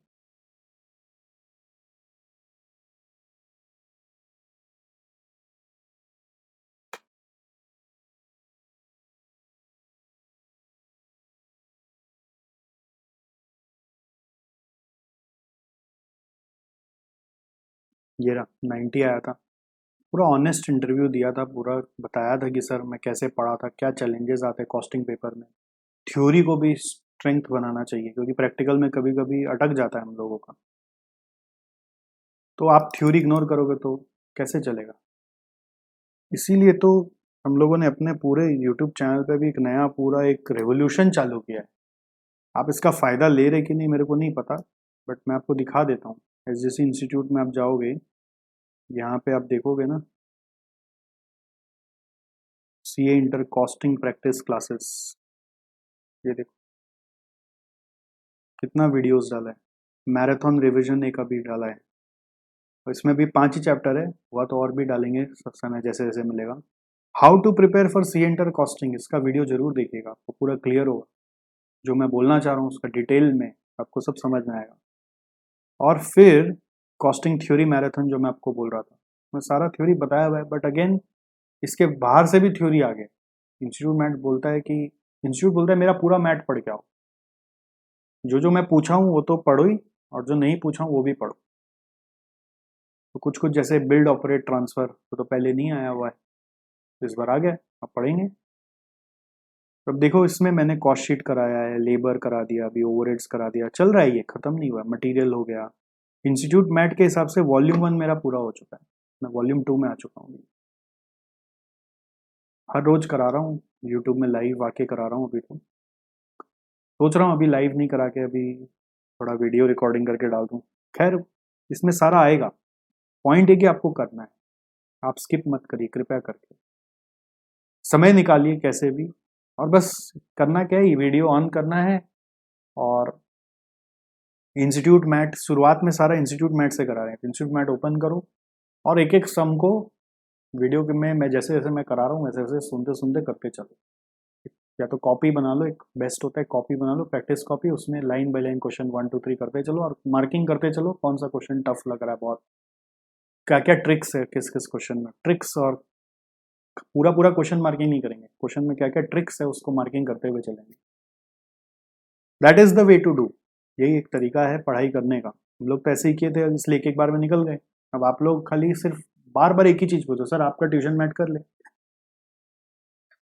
ये रहा, 90 आया था। पूरा ऑनेस्ट इंटरव्यू दिया था, पूरा बताया था कि सर मैं कैसे पढ़ा था, क्या चैलेंजेस आते हैं कॉस्टिंग पेपर में। थ्योरी को भी स्ट्रेंथ बनाना चाहिए, क्योंकि प्रैक्टिकल में कभी कभी अटक जाता है हम लोगों का। तो आप थ्योरी इग्नोर करोगे तो कैसे चलेगा? इसीलिए तो हम लोगों ने अपने पूरे यूट्यूब चैनल पे भी एक नया पूरा एक रेवोल्यूशन चालू किया है। आप इसका फ़ायदा ले रहे कि नहीं मेरे को नहीं पता, बट मैं आपको दिखा देता हूँ। SGC इंस्टीट्यूट में आप जाओगे, यहाँ पे आप देखोगे ना, CA inter costing practice classes, ये देखो कितना वीडियोस डाला है। मैराथन रिवीजन एक अभी डाला है, और इसमें भी 5 ही चैप्टर है, हुआ तो और भी डालेंगे सब समय जैसे जैसे मिलेगा। How to prepare for CA inter costing, इसका वीडियो जरूर देखिएगा, आपको पूरा क्लियर होगा जो मैं बोलना चाह रहा हूँ, उसका डिटेल में आपको सब समझ में आएगा। और फिर कॉस्टिंग थ्योरी मैराथन जो मैं आपको बोल रहा था, मैं सारा थ्योरी बताया हुआ है, बट अगेन इसके बाहर से भी थ्योरी आ गए। इंस्टीट्यूट बोलता है मेरा पूरा मैट पढ़ के आओ, जो मैं पूछा हूँ वो तो पढ़ो ही, और जो नहीं पूछा हूँ वो भी पढ़ो। तो कुछ कुछ जैसे बिल्ड ऑपरेट ट्रांसफर तो पहले नहीं आया हुआ है, तो इस बार आ गया, अब पढ़ेंगे। तो अब देखो इसमें मैंने कॉस्ट शीट कराया है, लेबर करा दिया, अभी ओवरहेड्स करा दिया, चल रहा है, ये खत्म नहीं हुआ। मटेरियल हो गया। इंस्टीट्यूट मैट के हिसाब से वॉल्यूम 1 मेरा पूरा हो चुका है, मैं वॉल्यूम 2 में आ चुका हूँ। हर रोज करा रहा हूँ, यूट्यूब में लाइव आके करा रहा हूँ। अभी तो सोच रहा हूँ अभी लाइव नहीं करा के अभी थोड़ा वीडियो रिकॉर्डिंग करके डाल दूँ। खैर इसमें सारा आएगा, पॉइंट है कि आपको करना है, आप स्किप मत करिए कृपया करके, समय निकालिए कैसे भी, और बस करना क्या है, वीडियो ऑन करना है। और इंस्टीट्यूट मैट शुरुआत में सारा इंस्टीट्यूट मैट से करा रहे हैं, इंस्टीट्यूट मैट ओपन करो और एक एक सम को वीडियो के में मैं जैसे जैसे मैं करा रहा हूँ वैसे वैसे सुनते सुनते करते चलो। या तो कॉपी बना लो, एक बेस्ट होता है कॉपी बना लो, प्रैक्टिस कॉपी, उसमें लाइन बाय लाइन क्वेश्चन 1 2 3 करते चलो और मार्किंग करते चलो, कौन सा क्वेश्चन टफ लग रहा है बहुत, क्या क्या ट्रिक्स है किस किस क्वेश्चन में, ट्रिक्स। और पूरा पूरा क्वेश्चन मार्किंग नहीं करेंगे, क्वेश्चन में क्या क्या ट्रिक्स है उसको मार्किंग करते हुए चलेंगे। That is the way to do, यही एक तरीका है पढ़ाई करने का। हम लोग तो ऐसे ही किए थे, इसलिए एक एक बार में निकल गए। अब आप लोग खाली सिर्फ बार बार एक ही चीज पूछो, सर आपका ट्यूशन मैट कर ले,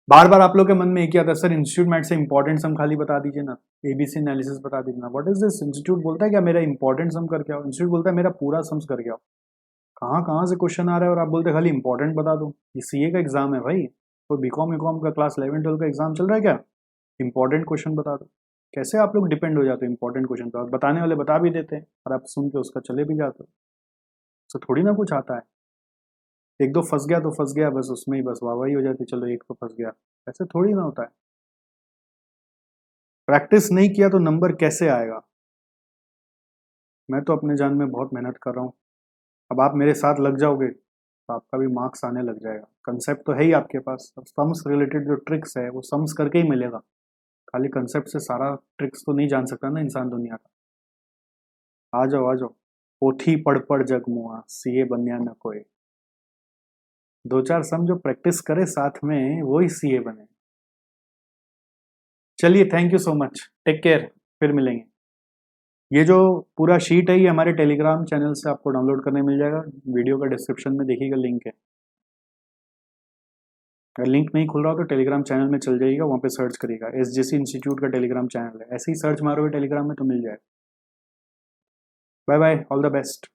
बार बार आप लोग के मन में एक ही आता है, सर इंस्टीट्यूट मैथ से इंपॉर्टेंट सम खाली बता दीजिए ना, एबीसी एनालिसिस बता दीजिए ना। What is this? इंस्टीट्यूट बोलता है क्या मेरा इंपॉर्टेंट सम करके आओ, इंस्टीट्यूट बोलता है मेरा पूरा सम्स करके आओ। कहाँ कहाँ से क्वेश्चन आ रहा है और आप बोलते हैं खाली इंपॉर्टेंट बता दो। ये सीए का एग्जाम है भाई, कोई बीकॉम का क्लास 11-12 का एग्जाम चल रहा है क्या? इंपॉर्टेंट क्वेश्चन बता दो। कैसे आप लोग डिपेंड हो जाते हो इंपॉर्टेंट क्वेश्चन पर? बताने वाले बता भी देते हैं और आप सुन के उसका चले भी जाते हो। तो थोड़ी ना कुछ आता है। एक दो फंस गया तो फंस गया, बस उसमें ही बस वाहवाही हो जाती, चलो एक तो फंस गया। ऐसे थोड़ी ना होता है। प्रैक्टिस नहीं किया तो नंबर कैसे आएगा? मैं तो अपने जान में बहुत मेहनत कर रहा हूँ। अब आप मेरे साथ लग जाओगे तो आपका भी मार्क्स आने लग जाएगा। कंसेप्ट तो है ही आपके पास। अब सम्स रिलेटेड जो ट्रिक्स है वो सम्स करके ही मिलेगा। खाली कंसेप्ट से सारा ट्रिक्स तो नहीं जान सकता ना इंसान दुनिया का। आ जाओ आ जाओ। पोथी पढ़ पढ़ जग मुआ, सीए बनया न कोई। दो चार सम जो प्रैक्टिस करे साथ में वो ही सीए बने। चलिए, thank you so much, take care, फिर मिलेंगे। ये जो पूरा शीट है ये हमारे टेलीग्राम चैनल से आपको डाउनलोड करने मिल जाएगा। वीडियो का डिस्क्रिप्शन में देखिएगा, लिंक है। अगर लिंक नहीं खुल रहा हो तो टेलीग्राम चैनल में चल जाइएगा, वहाँ पे सर्च करिएगा, एसजेसी इंस्टीट्यूट का टेलीग्राम चैनल है, ऐसे ही सर्च मारोगे टेलीग्राम में तो मिल जाएगा। Bye bye, all the best.